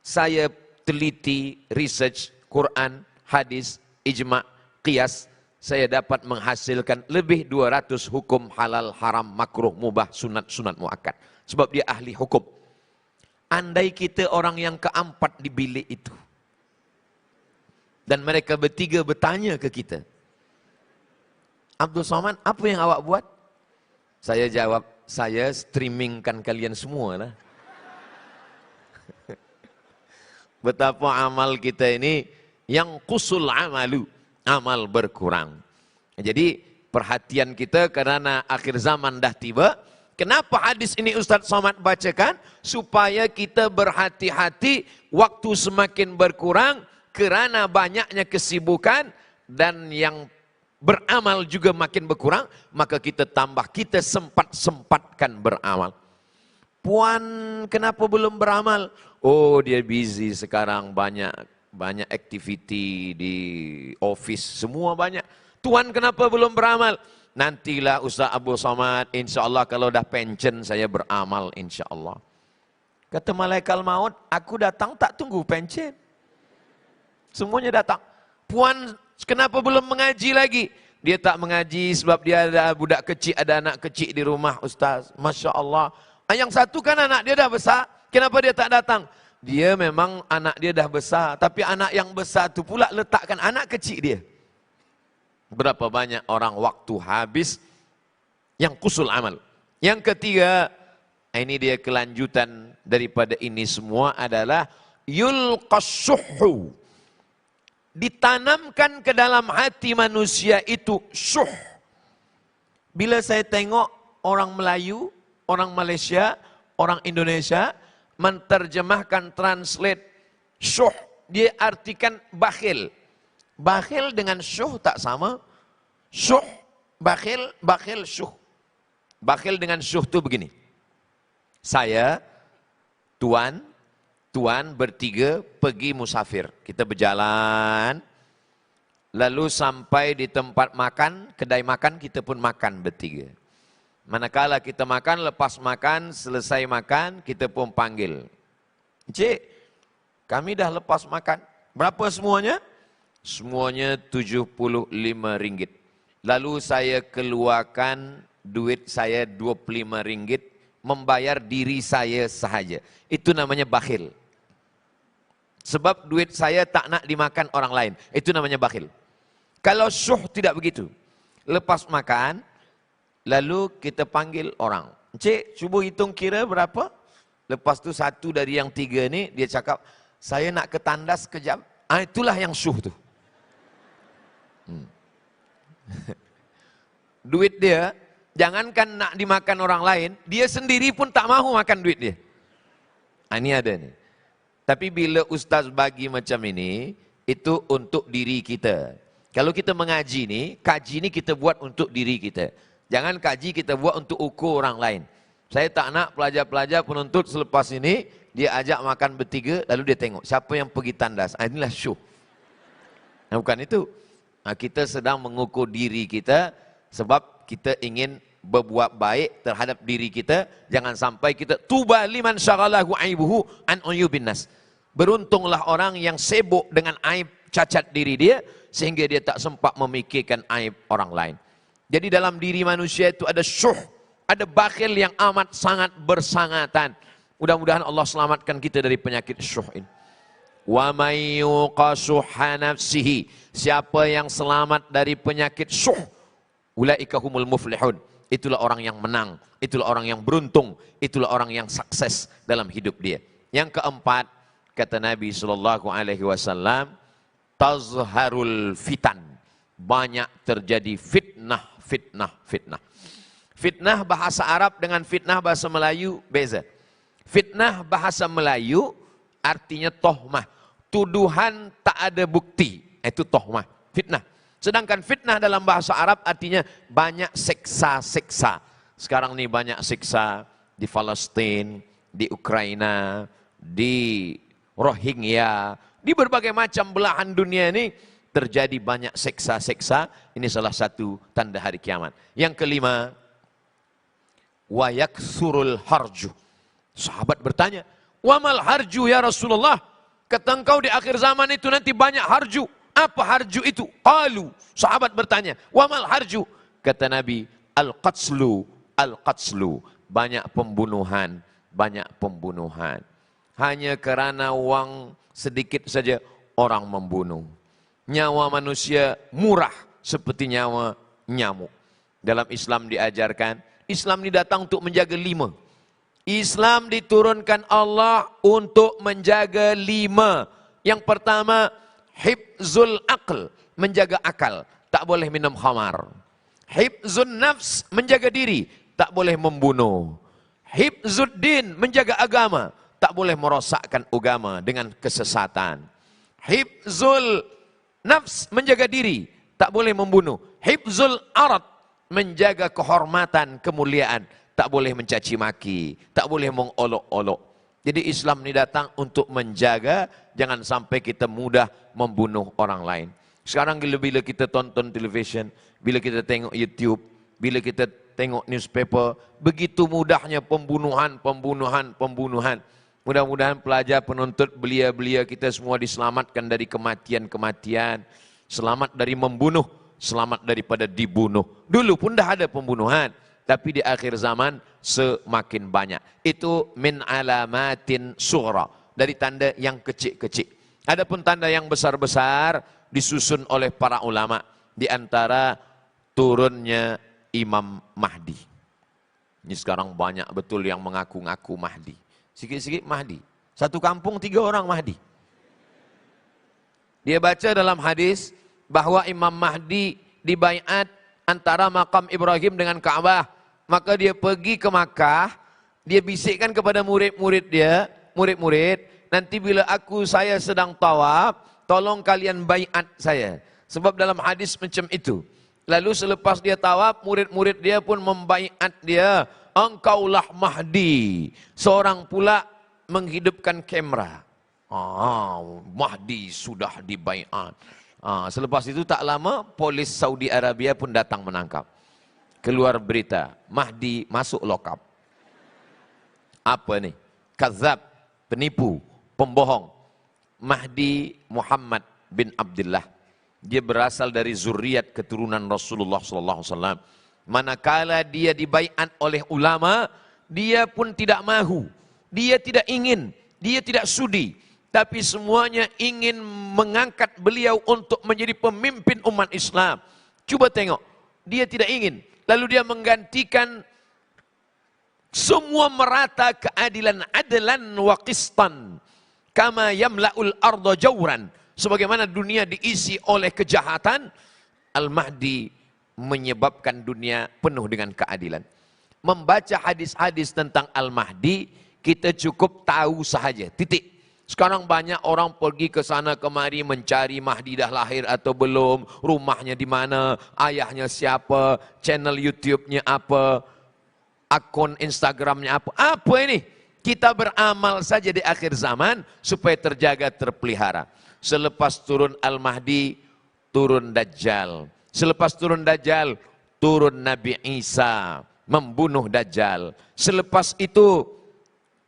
saya teliti, research, Quran, hadis, ijma', qiyas. Saya dapat menghasilkan lebih 200 hukum halal, haram, makruh, mubah, sunat muakkad. Sebab dia ahli hukum. Andai kita orang yang keempat di bilik itu. Dan mereka bertiga bertanya ke kita. Abdul Somad, apa yang awak buat? Saya jawab, saya streamingkan kalian semua lah. Betapa amal kita ini yang qusul amalu, amal berkurang. Jadi perhatian kita karena akhir zaman dah tiba. Kenapa hadis ini Ustaz Somad bacakan? Supaya kita berhati-hati waktu semakin berkurang kerana banyaknya kesibukan dan yang beramal juga makin berkurang, maka kita tambah, kita sempat-sempatkan beramal. Puan kenapa belum beramal? Oh, dia busy sekarang, banyak aktiviti di office, semua banyak. Tuan kenapa belum beramal? Nantilah Ustaz Abdul Somad, insyaAllah kalau dah pension saya beramal insyaAllah. Kata malaikat maut, aku datang tak tunggu pension. Semuanya datang. Puan kenapa belum mengaji lagi? Dia tak mengaji sebab dia ada budak kecil, ada anak kecil di rumah Ustaz. Masya Allah. Yang satu kan anak dia dah besar, kenapa dia tak datang? Dia memang anak dia dah besar, tapi anak yang besar tu pula letakkan anak kecil dia. Berapa banyak orang waktu habis yang qusul amal. Yang ketiga, ini dia kelanjutan daripada ini semua adalah yulqassuhu. Ditanamkan ke dalam hati manusia itu syuh. Bila saya tengok orang Melayu, orang Malaysia, orang Indonesia menterjemahkan, translate syuh, dia artikan bakhil. Bakhil dengan syuh tak sama. Syuh, bakhil, bakhil, syuh. Bakhil dengan syuh tu begini. Saya, tuan bertiga pergi musafir. Kita berjalan, lalu sampai di tempat makan, kedai makan, kita pun makan bertiga. Manakala kita makan, lepas makan, selesai makan, kita pun panggil. Encik, kami dah lepas makan. Berapa semuanya? Semuanya RM75. Lalu saya keluarkan duit saya RM25, membayar diri saya sahaja. Itu namanya bakhil. Sebab duit saya tak nak dimakan orang lain. Itu namanya bakhil. Kalau syuh tidak begitu. Lepas makan, lalu kita panggil orang. Encik, cuba hitung kira berapa? Lepas tu satu dari yang tiga ni, dia cakap, saya nak ke tandas kejap. Itulah yang syuh tu. Duit dia, jangankan nak dimakan orang lain, dia sendiri pun tak mahu makan duit dia. Ini ada ni. Tapi bila ustaz bagi macam ini, Itu untuk diri kita. Kalau kita mengaji ni, kaji ni kita buat untuk diri kita. Jangan kaji kita buat untuk ukur orang lain. Saya tak nak pelajar-pelajar penuntut selepas ini, dia ajak makan bertiga, lalu dia tengok siapa yang pergi tandas. Inilah show. Nah, bukan itu. Kita sedang mengukur diri kita, sebab kita ingin berbuat baik terhadap diri kita. Jangan sampai kita tuba liman syaghalahu aibuhu an uyubin nas. Beruntunglah orang yang sibuk dengan aib cacat diri dia, sehingga dia tak sempat memikirkan aib orang lain. Jadi dalam diri manusia itu ada syuh, ada bakhil yang amat sangat bersangatan. Mudah-mudahan Allah selamatkan kita dari penyakit syuh ini. Wa may yuqa syuhha nafsihi, siapa yang selamat dari penyakit syuh, ulaika humul muflihun. Itulah orang yang menang, itulah orang yang beruntung, itulah orang yang sukses dalam hidup dia. Yang keempat, kata Nabi SAW, tazharul fitan. Banyak terjadi fitnah. Fitnah bahasa Arab dengan fitnah bahasa Melayu beza. Fitnah bahasa Melayu artinya tohmah. Tuduhan tak ada bukti. Itu tohmah, fitnah. Sedangkan fitnah dalam bahasa Arab artinya banyak siksa-siksa. Sekarang ni banyak siksa di Palestina, di Ukraina, di Rohingya, di berbagai macam belahan dunia ini terjadi banyak seksa-seksa. Ini salah satu tanda hari kiamat. Yang kelima, wa yaksurul harju. Sahabat bertanya, wa mal harju ya Rasulullah? Kata engkau di akhir zaman itu nanti banyak harju. Apa harju itu? Qalu, sahabat bertanya, wa mal harju? Kata Nabi, al-qatslu. Banyak pembunuhan. Hanya kerana uang sedikit saja orang membunuh. Nyawa manusia murah seperti nyawa nyamuk. Dalam Islam diajarkan, Islam ini datang untuk menjaga 5. Islam diturunkan Allah untuk menjaga 5. Yang pertama, hifzul aql, menjaga akal, tak boleh minum khamar. Hifzun nafs, menjaga diri, tak boleh membunuh. Hifzud din, menjaga agama, tak boleh merosakkan agama dengan kesesatan. Hifzul nafs, menjaga diri, tak boleh membunuh. Hifzul arad, menjaga kehormatan, kemuliaan, tak boleh mencaci maki, tak boleh mengolok-olok. Jadi Islam ini datang untuk menjaga, jangan sampai kita mudah membunuh orang lain. Sekarang bila kita tonton televisyen, bila kita tengok YouTube, bila kita tengok newspaper, begitu mudahnya pembunuhan. Mudah-mudahan pelajar penuntut belia-belia kita semua diselamatkan dari kematian-kematian. Selamat dari membunuh, selamat daripada dibunuh. Dulu pun dah ada pembunuhan, tapi di akhir zaman semakin banyak. Itu min alamatin sughra, dari tanda yang kecil-kecil. Adapun tanda yang besar-besar disusun oleh para ulama, di antara turunnya Imam Mahdi. Ini sekarang banyak betul yang mengaku-ngaku Mahdi. Sikit-sikit Mahdi. Satu kampung 3 orang Mahdi. Dia baca dalam hadis bahwa Imam Mahdi dibaiat antara makam Ibrahim dengan Ka'bah. Maka dia pergi ke Makkah, dia bisikkan kepada murid-murid dia, murid-murid, nanti bila saya sedang tawaf, tolong kalian baiat saya. Sebab dalam hadis macam itu. Lalu selepas dia tawaf, murid-murid dia pun membaiat dia. Engkaulah Mahdi. Seorang pula menghidupkan kamera. Mahdi sudah dibaiat. Selepas itu tak lama, polis Saudi Arabia pun datang menangkap. Keluar berita, Mahdi masuk lokap. Apa ni? Kazab, penipu, pembohong. Mahdi Muhammad bin Abdullah. Dia berasal dari zuriat keturunan Rasulullah SAW. Manakala dia dibaiat oleh ulama, dia pun tidak mahu, dia tidak ingin, dia tidak sudi, tapi semuanya ingin mengangkat beliau untuk menjadi pemimpin umat Islam. Cuba tengok, dia tidak ingin, lalu dia menggantikan semua merata keadilan, adlan wa qistan, kama yamla'ul arda jawran. Sebagaimana dunia diisi oleh kejahatan, Al-Mahdi menyebabkan dunia penuh dengan keadilan. Membaca hadis-hadis tentang Al-Mahdi, kita cukup tahu sahaja, titik. Sekarang banyak orang pergi ke sana kemari mencari Mahdi dah lahir atau belum, rumahnya di mana, ayahnya siapa, channel YouTube-nya apa, akun Instagram-nya apa. Apa ini? Kita beramal saja di akhir zaman supaya terjaga, terpelihara. Selepas turun Al-Mahdi, turun Dajjal. Selepas turun Dajjal, turun Nabi Isa membunuh Dajjal. Selepas itu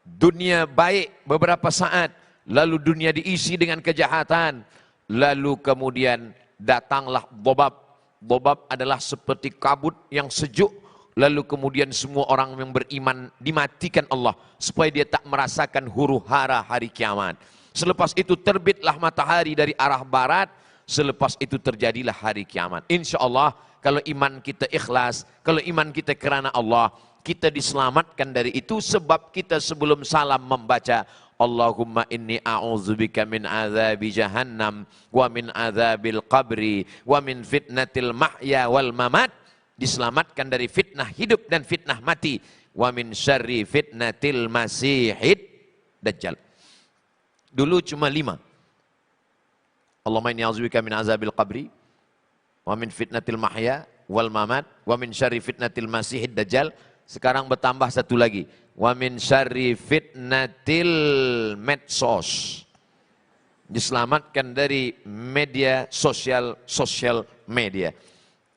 dunia baik beberapa saat, lalu dunia diisi dengan kejahatan, lalu kemudian datanglah Dhobab. Dhobab adalah seperti kabut yang sejuk, lalu kemudian semua orang yang beriman dimatikan Allah supaya dia tak merasakan huru-hara hari kiamat. Selepas itu terbitlah matahari dari arah barat, selepas itu terjadilah hari kiamat. Insya Allah kalau iman kita ikhlas, kalau iman kita kerana Allah, kita diselamatkan dari itu sebab kita sebelum salam membaca Allahumma inni a'udzubika min azabi jahannam wa min azabil qabri wa min fitnatil mahya wal mamat, diselamatkan dari fitnah hidup dan fitnah mati, wa min syarri fitnatil masihid dajjal. Dulu cuma 5. Allahumma inni a'udzubika min azabil qabri wa min fitnatil mahya wal mamat wa min syarri fitnatil masihid dajjal. Sekarang bertambah satu lagi, wa min syarri fitnatil medsos. Diselamatkan dari media sosial media.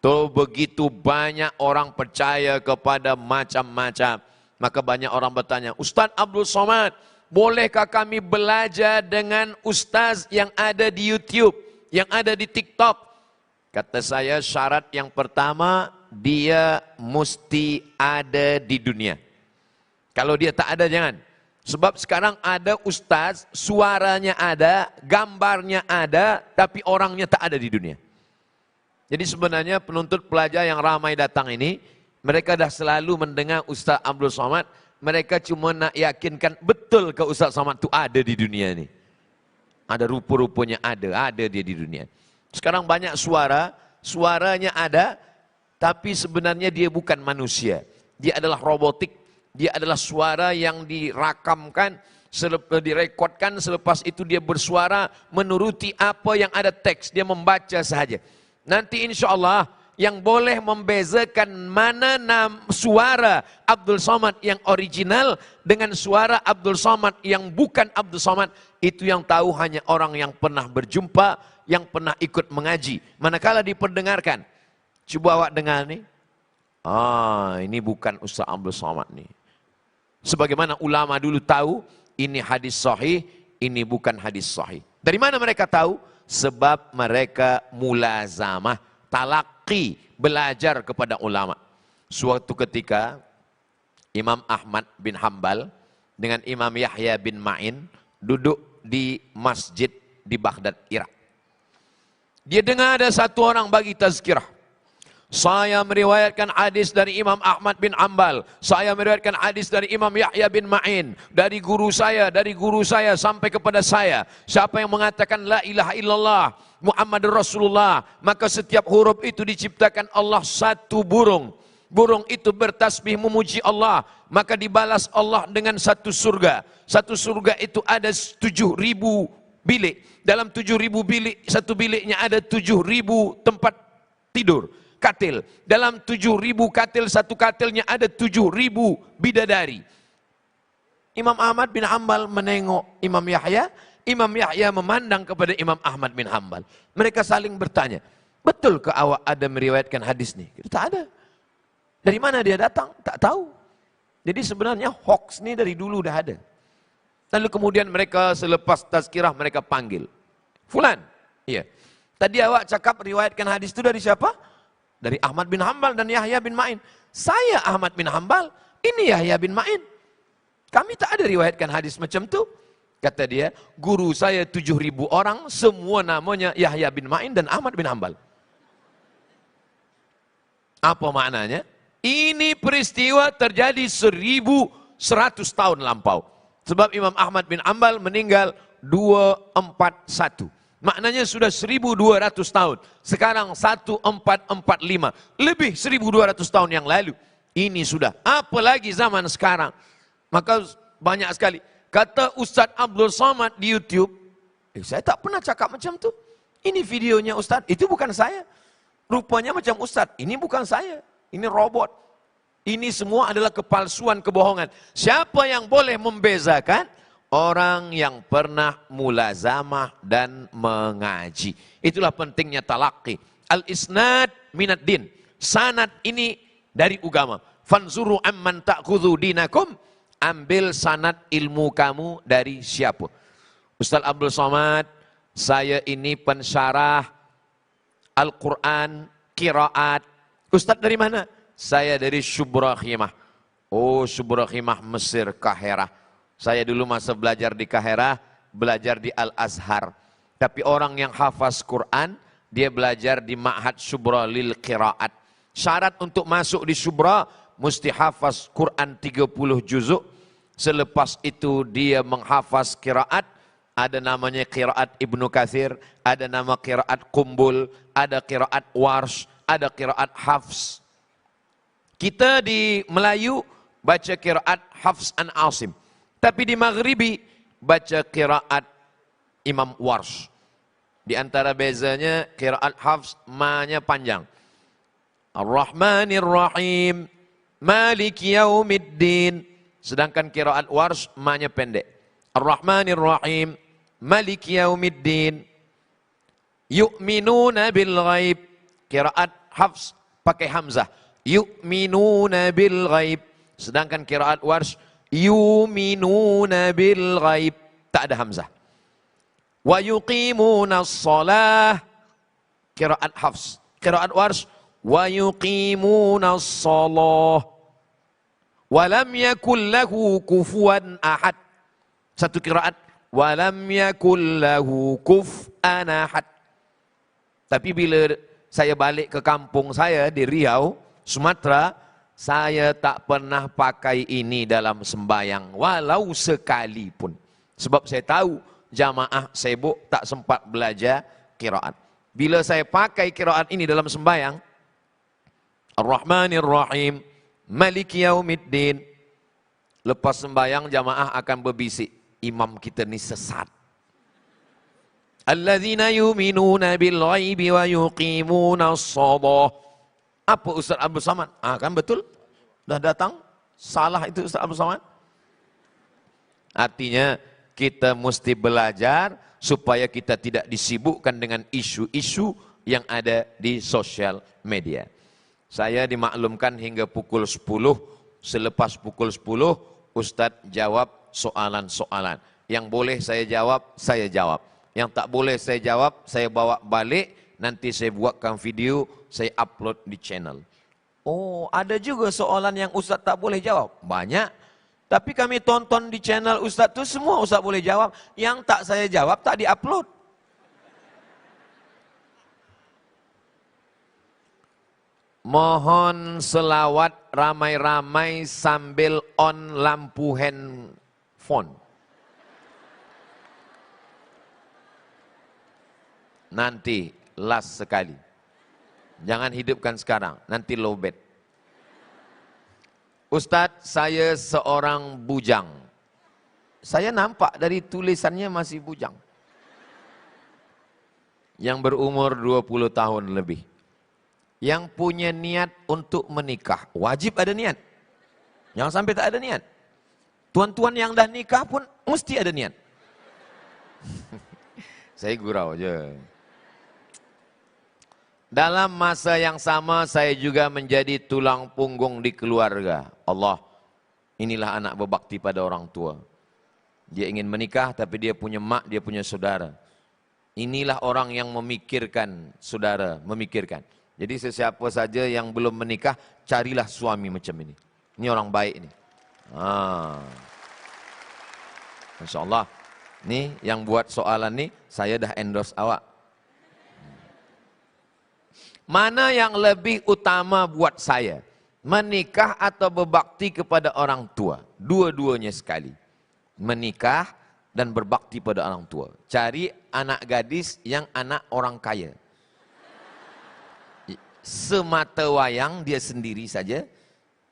Tuh begitu banyak orang percaya kepada macam-macam. Maka banyak orang bertanya, Ustaz Abdul Somad, bolehkah kami belajar dengan ustaz yang ada di YouTube, yang ada di TikTok? Kata saya, syarat yang pertama, dia mesti ada di dunia. Kalau dia tak ada, jangan. Sebab sekarang ada ustaz, suaranya ada, gambarnya ada, tapi orangnya tak ada di dunia. Jadi sebenarnya penuntut pelajar yang ramai datang ini, mereka dah selalu mendengar Ustaz Abdul Somad, mereka cuma nak yakinkan betul ke Ustaz Somad itu ada di dunia ini. Ada rupa-rupanya ada dia di dunia. Sekarang banyak suaranya ada, tapi sebenarnya dia bukan manusia. Dia adalah robotik, dia adalah suara yang dirakamkan, direkodkan, selepas itu dia bersuara menuruti apa yang ada teks, dia membaca sahaja. Nanti insya Allah yang boleh membezakan mana suara Abdul Somad yang original dengan suara Abdul Somad yang bukan Abdul Somad, itu yang tahu hanya orang yang pernah berjumpa, yang pernah ikut mengaji. Manakala diperdengarkan, coba awak dengar nih, ini bukan Ustaz Abdul Somad nih. Sebagaimana ulama dulu tahu, ini hadis sahih, ini bukan hadis sahih. Dari mana mereka tahu? Sebab mereka mulazamah, talaqi, belajar kepada ulama. Suatu ketika Imam Ahmad bin Hanbal dengan Imam Yahya bin Ma'in duduk di masjid di Baghdad, Irak. Dia dengar ada satu orang bagi tazkirah. Saya meriwayatkan hadis dari Imam Ahmad bin Hanbal. Saya meriwayatkan hadis dari Imam Yahya bin Ma'in. Dari guru saya sampai kepada saya. Siapa yang mengatakan la ilaha illallah Muhammadur Rasulullah, maka setiap huruf itu diciptakan Allah satu burung. Burung itu bertasbih memuji Allah, maka dibalas Allah dengan satu surga. Satu surga itu ada 7.000 bilik. Dalam 7.000 bilik, satu biliknya ada 7.000 tempat tidur, katil. Dalam 7.000 katil, satu katilnya ada 7.000 bidadari. Imam Ahmad bin Hanbal menengok Imam Yahya, Imam Yahya memandang kepada Imam Ahmad bin Hanbal. Mereka saling bertanya, betul ke awak ada meriwayatkan hadis ni? Kita tak ada. Dari mana dia datang? Tak tahu. Jadi sebenarnya hoax ni dari dulu dah ada. Lalu kemudian mereka selepas tazkirah mereka panggil. Fulan. Iya. Tadi awak cakap riwayatkan hadis itu dari siapa? Dari Ahmad bin Hanbal dan Yahya bin Ma'in. Saya Ahmad bin Hanbal, ini Yahya bin Ma'in. Kami tak ada riwayatkan hadis macam tu. Kata dia, guru saya 7.000 orang, semua namanya Yahya bin Ma'in dan Ahmad bin Hanbal. Apa maknanya? Ini peristiwa terjadi 1.100 tahun lampau. Sebab Imam Ahmad bin Hanbal meninggal 241. Maknanya sudah 1.200 tahun. Sekarang 1445. Lebih 1.200 tahun yang lalu. Ini sudah. Apalagi zaman sekarang. Maka banyak sekali. Kata Ustaz Abdul Somad di YouTube, saya tak pernah cakap macam tu. Ini videonya Ustaz, itu bukan saya. Rupanya macam Ustaz, ini bukan saya, ini robot. Ini semua adalah kepalsuan, kebohongan. Siapa yang boleh membezakan? Orang yang pernah mulazamah dan mengaji. Itulah pentingnya talaqi. Al-isnad minad din. Sanad ini dari agama. Fanzuru amman ta'khudhu dinakum. Ambil sanad ilmu kamu dari siapa? Ustaz Abdul Somad, saya ini pensyarah Al-Quran, qiraat. Ustaz dari mana? Saya dari Syubrahimah. Oh, Syubrahimah Mesir, Kahirah. Saya dulu masa belajar di Kahirah, belajar di Al-Azhar. Tapi orang yang hafaz Quran, dia belajar di Ma'had Syubra lil Qiraat. Syarat untuk masuk di Syubra, mesti hafaz Quran 30 juzuk. Selepas itu dia menghafaz qiraat, ada namanya qiraat Ibnu Katsir, ada nama qiraat Qumbul, ada qiraat Warsh, ada qiraat Hafs. Kita di Melayu baca qiraat Hafs an Asim. Tapi di Maghribi baca qiraat Imam Warsh. Di antara bezanya qiraat Hafs ma-nya panjang. Ar-Rahmanir Rahim, Maliki Yaumiddin. Sedangkan qiraat Warsh ma-nya pendek. Ar-Rahmanir Rahim, Maliki Yaumiddin. Yu'minuna bil ghaib. Qiraat Hafs pakai hamzah. Yu'minuna bil ghaib. Sedangkan qiraat Warsh yu'minuna bil ghaib. Tak ada hamzah. Wa yuqimuna as-salah. Qiraat Hafs. Qiraat Warsh wa yuqimuna as-salah. Walam yakul lahu kufuwan ahad. Satu qiraat. Walam yakul lahu kuf'an ahad. Tapi bila saya balik ke kampung saya di Riau, Sumatera, saya tak pernah pakai ini dalam sembayang. Walau sekali pun. Sebab saya tahu jamaah sibuk tak sempat belajar qiraat. Bila saya pakai qiraat ini dalam sembayang, Ar-Rahmanir Rahim, Maliki Yaumiddin. Lepas sembahyang jamaah akan berbisik, imam kita ni sesat. Alladzina yu'minuna bil ghaibi wa yuqimuna as-shalah. Apa Ustaz Abdul Somad? Kan betul. Dah datang. Salah itu Ustaz Abdul Somad. Artinya kita mesti belajar supaya kita tidak disibukkan dengan isu-isu yang ada di sosial media. Saya dimaklumkan hingga pukul 10, selepas pukul 10, Ustadz jawab soalan-soalan. Yang boleh saya jawab. Yang tak boleh saya jawab, saya bawa balik, nanti saya buatkan video, saya upload di channel. Oh, ada juga soalan yang Ustadz tak boleh jawab. Banyak. Tapi kami tonton di channel Ustadz itu semua Ustadz boleh jawab. Yang tak saya jawab, tak di-upload. Mohon selawat ramai-ramai sambil on lampu handphone. Nanti last sekali. Jangan hidupkan sekarang, nanti lowbat. Ustadz, saya seorang bujang. Saya nampak dari tulisannya masih bujang. Yang berumur 20 tahun lebih. Yang punya niat untuk menikah, wajib ada niat. Jangan sampai tak ada niat. Tuan-tuan yang dah nikah pun mesti ada niat. Saya gurau je. Dalam masa yang sama saya juga menjadi tulang punggung di keluarga. Allah, inilah anak berbakti pada orang tua. Dia ingin menikah tapi dia punya mak, dia punya saudara. Inilah orang yang memikirkan saudara, memikirkan. Jadi sesiapa saja yang belum menikah, carilah suami macam ini. Ini orang baik ini. Masya Allah. Nih yang buat soalan nih, saya dah endorse awak. Mana yang lebih utama buat saya? Menikah atau berbakti kepada orang tua? Dua-duanya sekali. Menikah dan berbakti pada orang tua. Cari anak gadis yang anak orang kaya. Semata wayang dia sendiri saja,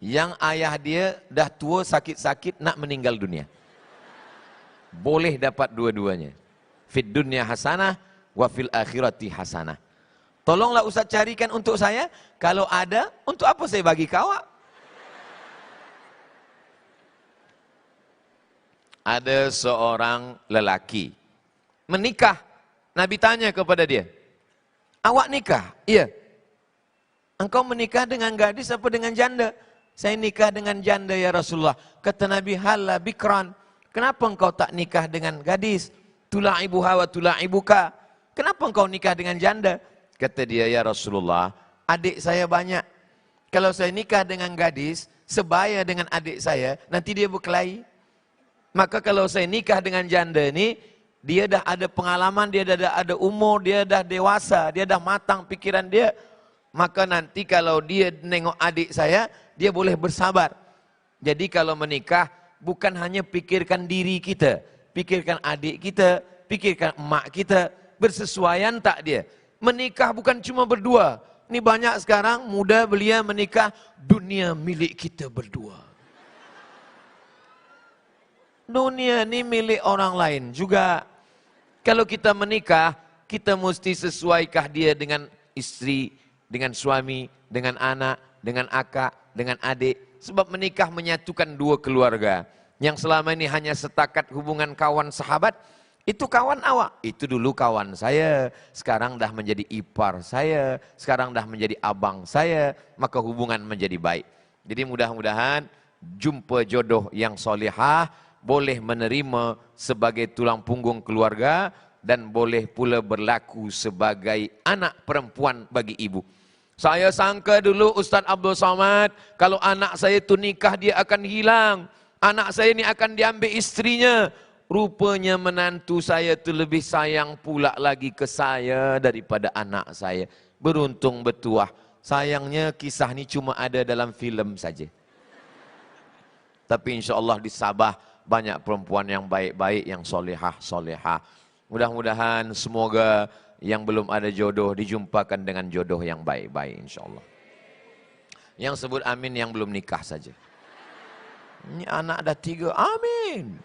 yang ayah dia dah tua sakit-sakit nak meninggal dunia. Boleh dapat dua-duanya. Fid dunya hasanah wa fil akhirati hasanah. Tolonglah Ustaz carikan untuk saya. Kalau ada, untuk apa saya bagi kawak? Ada seorang lelaki menikah. Nabi tanya kepada dia, awak nikah? Iya. Engkau menikah dengan gadis apa dengan janda? Saya nikah dengan janda ya Rasulullah. Kata Nabi, halla bikran. Kenapa engkau tak nikah dengan gadis? Tula'ibuha wa tula'ibuka. Kenapa engkau nikah dengan janda? Kata dia, ya Rasulullah, adik saya banyak. Kalau saya nikah dengan gadis, sebaya dengan adik saya, nanti dia berkelahi. Maka kalau saya nikah dengan janda ini, dia dah ada pengalaman, dia dah ada umur, dia dah dewasa, dia dah matang pikiran dia. Maka nanti kalau dia nengok adik saya, dia boleh bersabar. Jadi kalau menikah, bukan hanya pikirkan diri kita, pikirkan adik kita, pikirkan emak kita, bersesuaian tak dia. Menikah bukan cuma berdua. Ini banyak sekarang muda belia menikah, dunia milik kita berdua. Dunia ini milik orang lain juga. Kalau kita menikah, kita mesti sesuaikah dia dengan istri, dengan suami, dengan anak, dengan akak, dengan adik. Sebab menikah menyatukan dua keluarga. Yang selama ini hanya setakat hubungan kawan sahabat, itu kawan awak. Itu dulu kawan saya, sekarang dah menjadi ipar saya, sekarang dah menjadi abang saya, maka hubungan menjadi baik. Jadi mudah-mudahan jumpa jodoh yang solehah, boleh menerima sebagai tulang punggung keluarga dan boleh pula berlaku sebagai anak perempuan bagi ibu. Saya sangka dulu Ustaz Abdul Somad, kalau anak saya itu nikah dia akan hilang. Anak saya ini akan diambil istrinya. Rupanya menantu saya itu lebih sayang pula lagi ke saya daripada anak saya. Beruntung bertuah. Sayangnya kisah ini cuma ada dalam filem saja. Tapi insya Allah di Sabah banyak perempuan yang baik-baik, yang solehah. Mudah-mudahan semoga yang belum ada jodoh dijumpakan dengan jodoh yang baik-baik insya Allah. Yang sebut amin yang belum nikah saja. Ini anak dah 3, amin.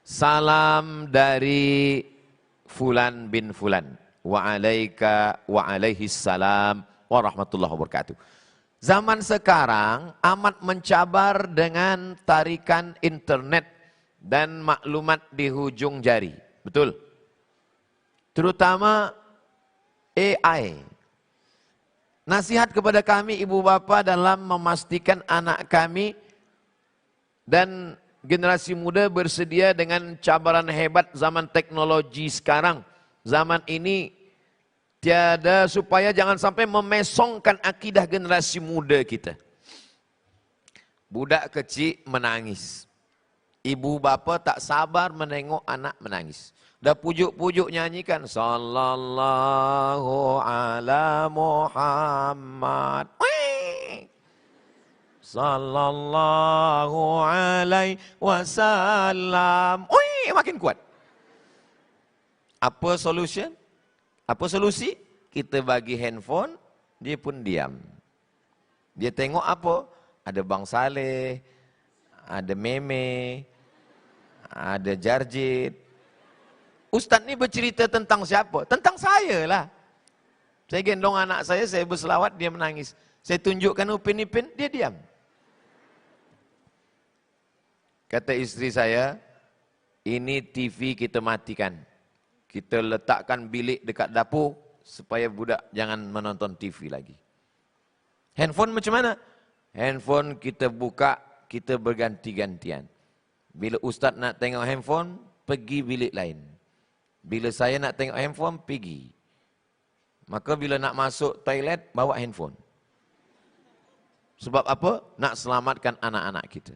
Salam dari Fulan bin Fulan. Wa alaika wa alaihis salam warahmatullahi wabarakatuh. Zaman sekarang amat mencabar dengan tarikan internet dan maklumat di hujung jari. Betul? Terutama AI. Nasihat kepada kami ibu bapa dalam memastikan anak kami dan generasi muda bersedia dengan cabaran hebat zaman teknologi sekarang. Zaman ini tiada, supaya jangan sampai memesongkan akidah generasi muda kita. Budak kecil menangis. Ibu bapa tak sabar menengok anak menangis. Dah pujuk-pujuk nyanyikan. Sallallahu ala Muhammad. Sallallahu alaihi wasallam. Makin kuat. Apa solution? Apa solusi? Kita bagi handphone, dia pun diam. Dia tengok apa? Ada Bang Saleh, ada Meme, ada Jarjit. Ustaz ni bercerita tentang siapa? Tentang saya lah. Saya gendong anak saya berselawat, dia menangis. Saya tunjukkan Upin Ipin, dia diam. Kata istri saya, ini TV kita matikan. Kita letakkan bilik dekat dapur supaya budak jangan menonton TV lagi. Handphone macam mana? Handphone kita buka, kita berganti-gantian. Bila ustaz nak tengok handphone, pergi bilik lain. Bila saya nak tengok handphone, pergi. Maka bila nak masuk toilet, bawa handphone. Sebab apa? Nak selamatkan anak-anak kita.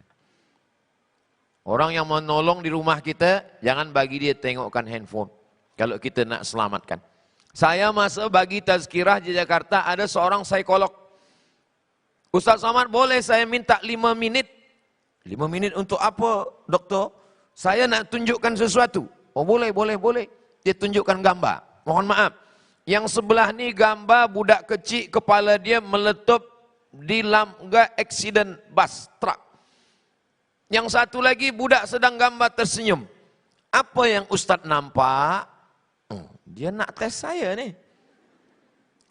Orang yang menolong di rumah kita, jangan bagi dia tengokkan handphone. Kalau kita nak selamatkan. Saya masa bagi tazkirah di Jakarta, ada seorang psikolog. Ustaz Somad, boleh saya minta 5 minit? 5 minit untuk apa, doktor? Saya nak tunjukkan sesuatu. Oh boleh. Dia tunjukkan gambar. Mohon maaf. Yang sebelah ni gambar budak kecil, kepala dia meletup di lamga accident bus, truck. Yang satu lagi budak sedang gambar tersenyum. Apa yang Ustadz nampak? Dia nak tes saya nih.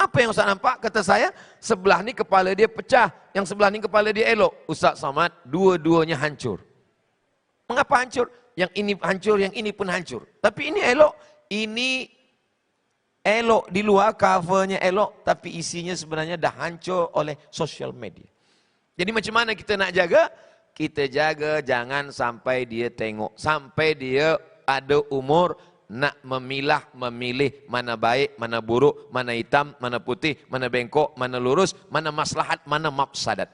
Apa yang Ustaz nampak? Kata saya, sebelah ni kepala dia pecah, yang sebelah ni kepala dia elok. Ustaz Somad, dua-duanya hancur. Mengapa hancur? Yang ini hancur, yang ini pun hancur. Tapi ini elok. Ini elok di luar, covernya elok, tapi isinya sebenarnya dah hancur oleh social media. Jadi macam mana kita nak jaga? Kita jaga jangan sampai dia tengok, sampai dia ada umur nak memilih mana baik, mana buruk, mana hitam, mana putih, mana bengkok, mana lurus, mana maslahat, mana mafsadat.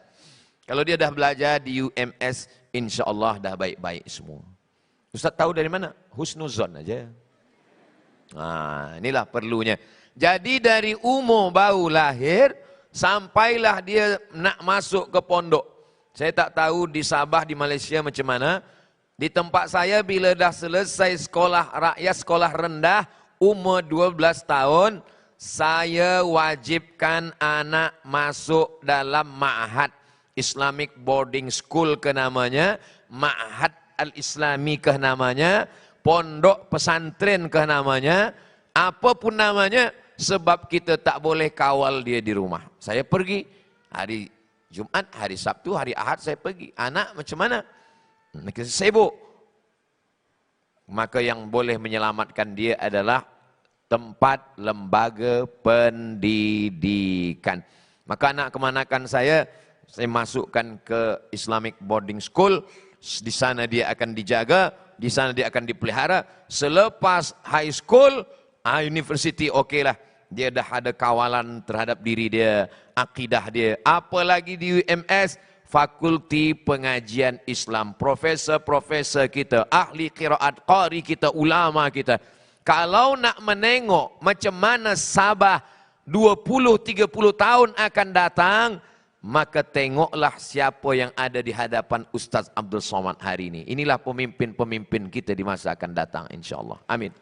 Kalau dia dah belajar di UMS, insya Allah dah baik-baik semua. Ustaz tahu dari mana? Husnuzon aja. Nah, inilah perlunya. Jadi dari umur baru lahir, sampailah dia nak masuk ke pondok. Saya tak tahu di Sabah, di Malaysia macam mana. Di tempat saya bila dah selesai sekolah rakyat, sekolah rendah, umur 12 tahun, saya wajibkan anak masuk dalam ma'had Islamic Boarding School ke namanya, ma'had al-Islami ke namanya, pondok pesantren ke namanya, apapun namanya, sebab kita tak boleh kawal dia di rumah. Saya pergi hari Jumat, hari Sabtu, hari Ahad saya pergi. Anak macam mana? Mereka sibuk. Maka yang boleh menyelamatkan dia adalah tempat lembaga pendidikan. Maka anak kemanakan saya masukkan ke Islamic Boarding School. Di sana dia akan dijaga, di sana dia akan dipelihara. Selepas high school, university okeylah. Dia dah ada kawalan terhadap diri dia, akidah dia. Apalagi di UMS, Fakulti Pengajian Islam, profesor-profesor kita, ahli qiraat, qari kita, ulama kita. Kalau nak menengok macam mana Sabah 20-30 tahun akan datang, maka tengoklah siapa yang ada di hadapan Ustaz Abdul Somad hari ini. Inilah pemimpin-pemimpin kita di masa akan datang, insyaAllah. Amin.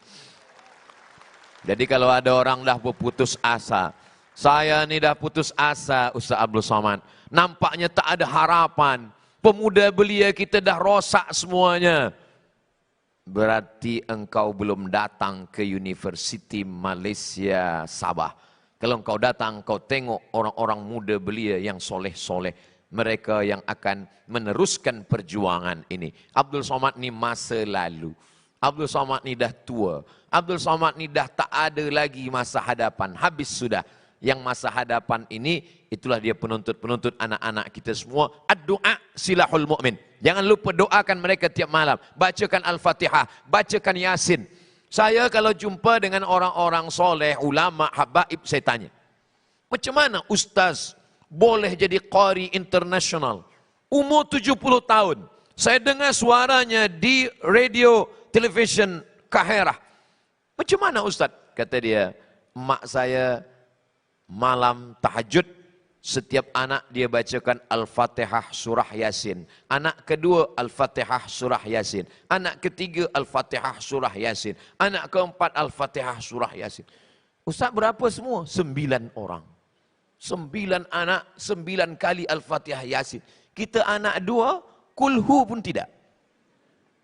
Jadi kalau ada orang dah berputus asa, saya ni dah putus asa Ustaz Abdul Somad, nampaknya tak ada harapan, pemuda belia kita dah rosak semuanya, berarti engkau belum datang ke Universiti Malaysia Sabah. Kalau engkau datang, kau tengok orang-orang muda belia yang soleh-soleh, mereka yang akan meneruskan perjuangan ini. Abdul Somad ni masa lalu, Abdul Somad ni dah tua, Abdul Somad ni dah tak ada lagi masa hadapan, habis sudah. Yang masa hadapan ini, itulah dia penuntut-penuntut anak-anak kita semua. Ad-du'a silahul mu'min. Jangan lupa doakan mereka tiap malam. Bacakan Al-Fatihah, bacakan Yasin. Saya kalau jumpa dengan orang-orang soleh, ulama, habaib, saya tanya, macam mana Ustaz boleh jadi qari internasional? Umur 70 tahun. Saya dengar suaranya di radio, television, Kahirah. Macam mana Ustaz? Kata dia, mak saya malam tahajud, setiap anak dia bacakan Al-Fatihah surah Yasin. Anak kedua Al-Fatihah surah Yasin. Anak ketiga Al-Fatihah surah Yasin. Anak keempat Al-Fatihah surah Yasin. Ustaz berapa semua? 9 orang. 9 anak, 9 kali Al-Fatihah Yasin. Kita anak 2, kulhu pun tidak.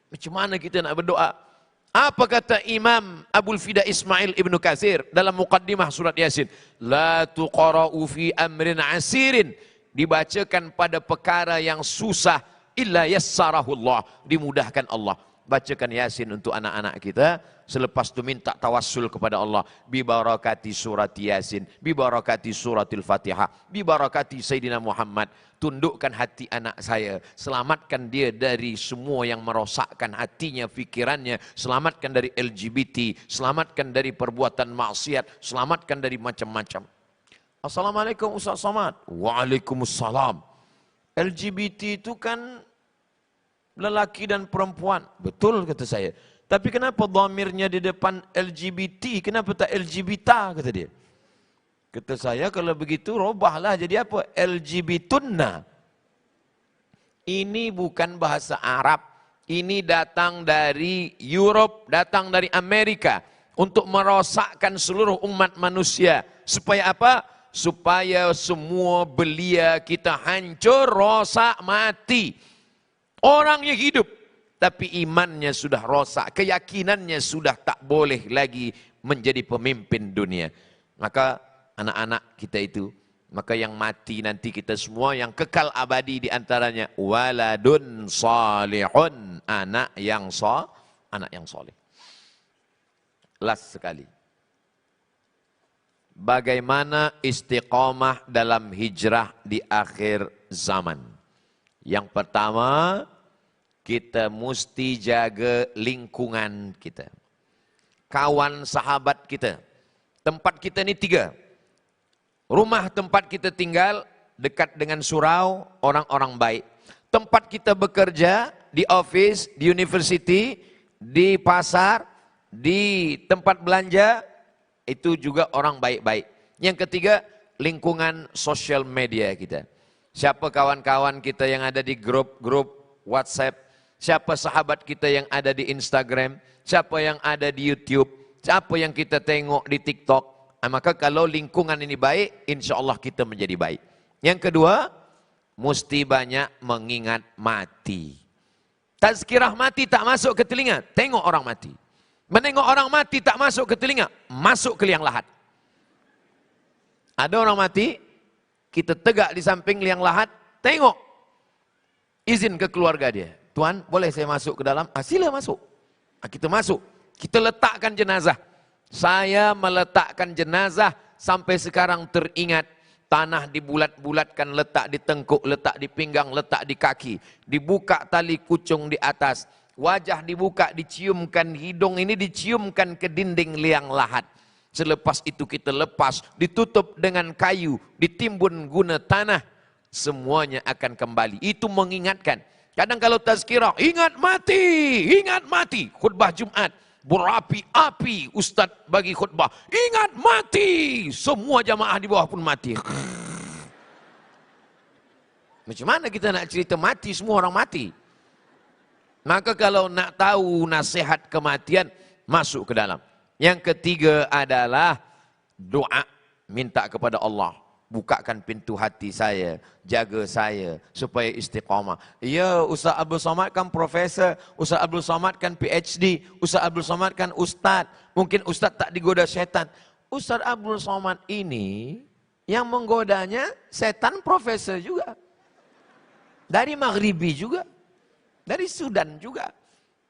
Macam mana kita nak berdoa? Apa kata Imam Abul Fida Ismail Ibn Katsir dalam muqaddimah surat Yasin? La tuqara'u fi amrin asirin. Dibacakan pada perkara yang susah. Illa yassarahullah. Dimudahkan Allah. Bacakan Yasin untuk anak-anak kita. Selepas itu minta tawassul kepada Allah. Bibarakati surat Yasin. Bibarakati suratil Fatihah. Bibarakati Sayyidina Muhammad. Tundukkan hati anak saya, selamatkan dia dari semua yang merosakkan hatinya, fikirannya, selamatkan dari LGBT, selamatkan dari perbuatan maksiat, selamatkan dari macam-macam. Assalamualaikum Ustaz Somad. Waalaikumsalam. LGBT itu kan lelaki dan perempuan. Betul kata saya. Tapi kenapa dhamirnya di depan LGBT? Kenapa tak LGBT kata dia? Kata saya, kalau begitu robahlah jadi apa? LGBTunna. Ini bukan bahasa Arab. Ini datang dari Europe, datang dari Amerika. Untuk merosakkan seluruh umat manusia. Supaya apa? Supaya semua belia kita hancur, rosak, mati. Orang yang hidup, tapi imannya sudah rosak, keyakinannya sudah tak boleh lagi menjadi pemimpin dunia. Maka anak-anak kita itu, maka yang mati nanti kita semua, yang kekal abadi diantaranya waladun salihun, anak yang soleh. Last sekali. Bagaimana istiqamah dalam hijrah di akhir zaman? Yang pertama, kita mesti jaga lingkungan kita. Kawan sahabat kita. Tempat kita ini 3. Rumah tempat kita tinggal dekat dengan surau, orang-orang baik. Tempat kita bekerja, di office, di university, di pasar, di tempat belanja, itu juga orang baik-baik. Yang ketiga, lingkungan sosial media kita. Siapa kawan-kawan kita yang ada di grup-grup WhatsApp, siapa sahabat kita yang ada di Instagram, siapa yang ada di YouTube, siapa yang kita tengok di TikTok. Maka kalau lingkungan ini baik, insya Allah kita menjadi baik. Yang kedua, mesti banyak mengingat mati. Tazkirah mati tak masuk ke telinga, tengok orang mati. Menengok orang mati tak masuk ke telinga, masuk ke liang lahat. Ada orang mati, kita tegak di samping liang lahat, tengok. Izin ke keluarga dia. Tuan, boleh saya masuk ke dalam? Sila masuk. Kita masuk. Kita letakkan jenazah. Saya meletakkan jenazah sampai sekarang teringat. Tanah dibulat-bulatkan, letak di tengkuk, letak di pinggang, letak di kaki. Dibuka tali kucung di atas. Wajah dibuka, diciumkan, hidung ini diciumkan ke dinding liang lahat. Selepas itu kita lepas, ditutup dengan kayu, ditimbun guna tanah, semuanya akan kembali. Itu mengingatkan. Kadang kalau tazkirah, ingat mati, khutbah Jumat, berapi-api, ustaz bagi khutbah, ingat mati, semua jamaah di bawah pun mati. Macam mana kita nak cerita mati, semua orang mati? Maka kalau nak tahu nasihat kematian, masuk ke dalam. Yang ketiga adalah doa, minta kepada Allah. Bukakan pintu hati saya, jaga saya supaya istiqamah. Ya, Ustaz Abdul Somad kan profesor, Ustaz Abdul Somad kan PhD, Ustaz Abdul Somad kan ustaz. Mungkin ustaz tak digoda setan. Ustaz Abdul Somad ini yang menggodanya setan profesor juga. Dari Maghribi juga. Dari Sudan juga.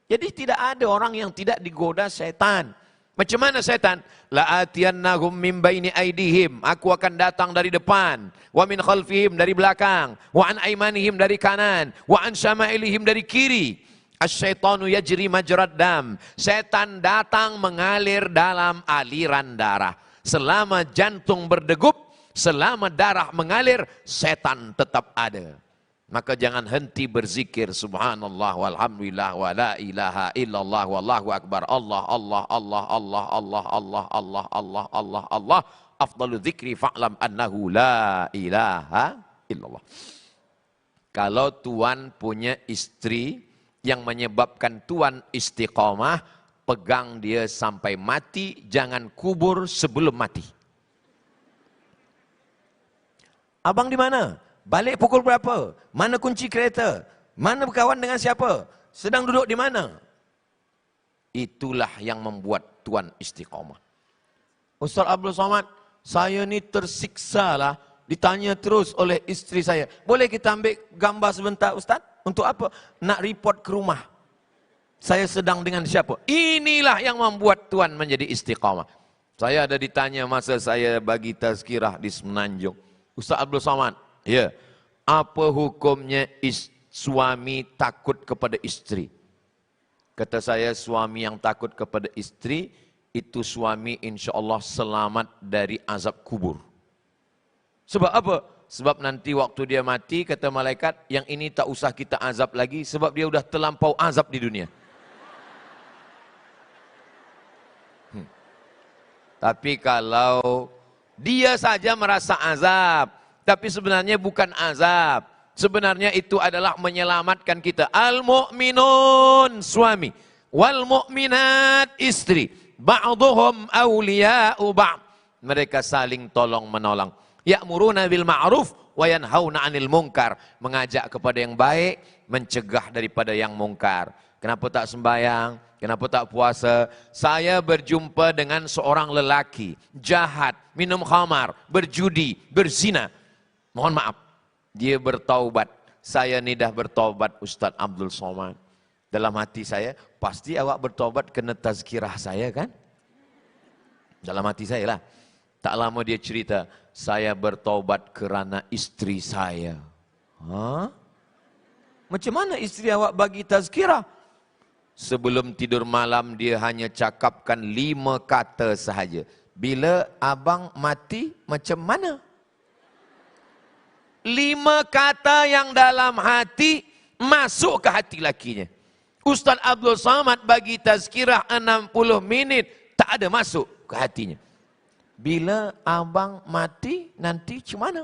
Jadi tidak ada orang yang tidak digoda setan. Macam mana setan? La'atiyannahum min baini aidihim. Aku akan datang dari depan. Wa min khalfihim, dari belakang. Wa an aimanihim, dari kanan. Wa an syama'ilihim, dari kiri. Asyaitanu yajri majrad dam. Setan datang mengalir dalam aliran darah. Selama jantung berdegup, selama darah mengalir, setan tetap ada. Maka jangan henti berzikir subhanallah walhamdulillah wa la ilaha illallah wallahu akbar. Allah Allah Allah Allah Allah Allah Allah Allah Allah Allah. Afdalu dzikri fa'lam annahu la ilaha illallah. Kalau tuan punya istri yang menyebabkan tuan istiqamah, pegang dia sampai mati, jangan kubur sebelum mati. Abang di mana? Balik pukul berapa? Mana kunci kereta? Mana berkawan dengan siapa? Sedang duduk di mana? Itulah yang membuat tuan istiqamah. Ustaz Abdul Somad, saya ni tersiksa lah. Ditanya terus oleh isteri saya. Boleh kita ambil gambar sebentar Ustaz? Untuk apa? Nak report ke rumah. Saya sedang dengan siapa? Inilah yang membuat tuan menjadi istiqamah. Saya ada ditanya masa saya bagi tazkirah di Semenanjung. Ustaz Abdul Somad, ya, apa hukumnya suami takut kepada istri? Kata saya, suami yang takut kepada istri, itu suami insya Allah selamat dari azab kubur. Sebab apa? Sebab nanti waktu dia mati, kata malaikat, yang ini tak usah kita azab lagi, sebab dia sudah terlampau azab di dunia. Tapi kalau dia saja merasa azab, tapi sebenarnya bukan azab. Sebenarnya itu adalah menyelamatkan kita. Al-mu'minun suami. Wal-mu'minat istri. Ba'duhum awliya'u ba'd. Mereka saling tolong menolong. Ya'muruna bil ma'ruf wa yanhauna 'anil munkar, mengajak kepada yang baik, mencegah daripada yang mungkar. Kenapa tak sembahyang? Kenapa tak puasa? Saya berjumpa dengan seorang lelaki jahat, minum khamar, berjudi, berzina. Mohon maaf, dia bertaubat. Saya ni dah bertaubat, Ustaz Abdul Somad. Dalam hati saya, pasti awak bertaubat kena tazkirah saya kan? Dalam hati saya lah. Tak lama dia cerita, saya bertaubat kerana isteri saya. Ha? Macam mana isteri awak bagi tazkirah? Sebelum tidur malam dia hanya cakapkan 5 kata sahaja. Bila abang mati macam mana? 5 kata yang dalam hati masuk ke hati lakinya. Ustaz Abdul Somad bagi tazkirah 60 minit, tak ada masuk ke hatinya. Bila abang mati nanti macam mana?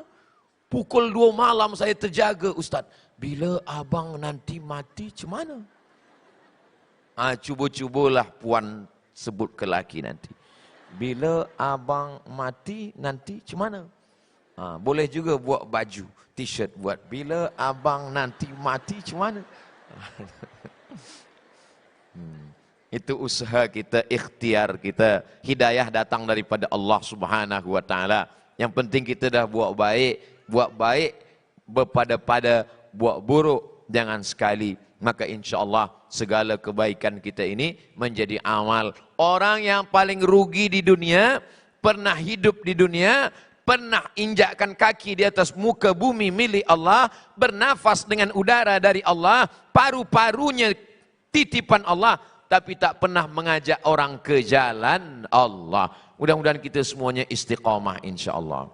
Pukul 2 malam saya terjaga, Ustaz. Bila abang nanti mati macam mana? Cuba-cubalah puan sebut ke laki nanti. Bila abang mati nanti macam mana? Boleh juga buat baju, t-shirt buat. Bila abang nanti mati macam mana? Itu usaha kita, ikhtiar kita. Hidayah datang daripada Allah Subhanahu wa taala. Yang penting kita dah buat baik berpada-pada, buat buruk jangan sekali. Maka insya-Allah segala kebaikan kita ini menjadi amal. Orang yang paling rugi di dunia, pernah hidup di dunia, pernah injakkan kaki di atas muka bumi milik Allah, bernafas dengan udara dari Allah, paru-parunya titipan Allah, tapi tak pernah mengajak orang ke jalan Allah. Mudah-mudahan kita semuanya istiqamah insya-Allah.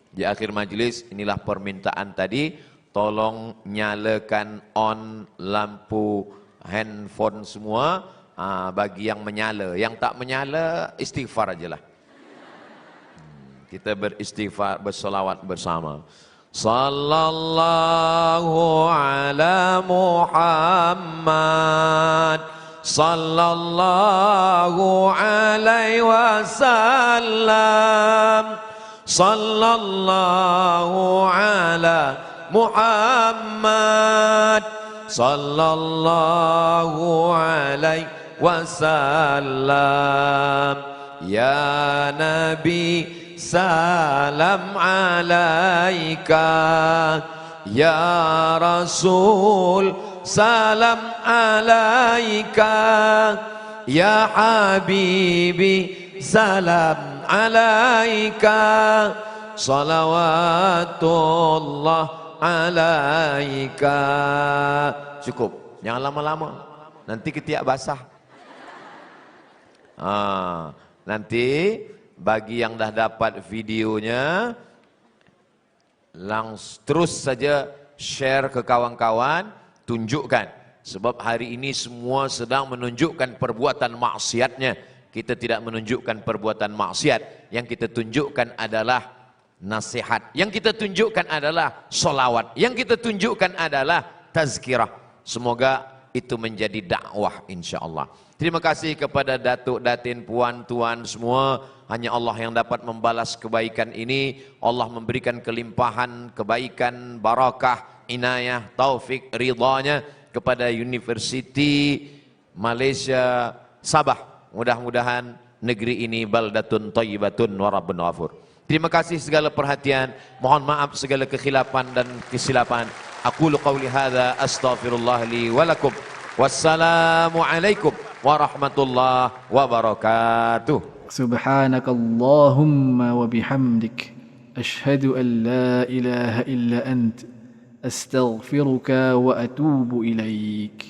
Di akhir majlis inilah permintaan tadi, tolong nyalakan on lampu handphone semua. Bagi yang menyala, yang tak menyala istighfar ajalah. Kita beristighfar, bersolawat bersama. Sallallahu ala Muhammad, sallallahu alaihi wasallam, sallallahu ala Muhammad, sallallahu alaihi wasallam. Ya Nabi, salam alaika. Ya Rasul, salam alaika. Ya Habibi, salam alaika. Salawatullah alaika. Cukup, jangan lama-lama, nanti ketiak basah. Nanti bagi yang dah dapat videonya, terus saja share ke kawan-kawan, tunjukkan. Sebab hari ini semua sedang menunjukkan perbuatan maksiatnya. Kita tidak menunjukkan perbuatan maksiat. Yang kita tunjukkan adalah nasihat. Yang kita tunjukkan adalah solawat. Yang kita tunjukkan adalah tazkirah. Semoga itu menjadi dakwah insya-Allah. Terima kasih kepada datuk, datin, puan, tuan semua. Hanya Allah yang dapat membalas kebaikan ini. Allah memberikan kelimpahan kebaikan, barakah, inayah, taufik, ridhanya kepada Universiti Malaysia Sabah. Mudah-mudahan negeri ini baldatun thayyibatun wa rabbun ghafur. Terima kasih segala perhatian. Mohon maaf segala kekhilafan dan kesilapan. Aqulu qawli hadza astaghfirullah li wa lakum. Wassalamu alaikum warahmatullahi wabarakatuh. Subhanakallahumma wa bihamdik, ashhadu an la ilaha illa ant, astaghfiruka wa atubu ilaik.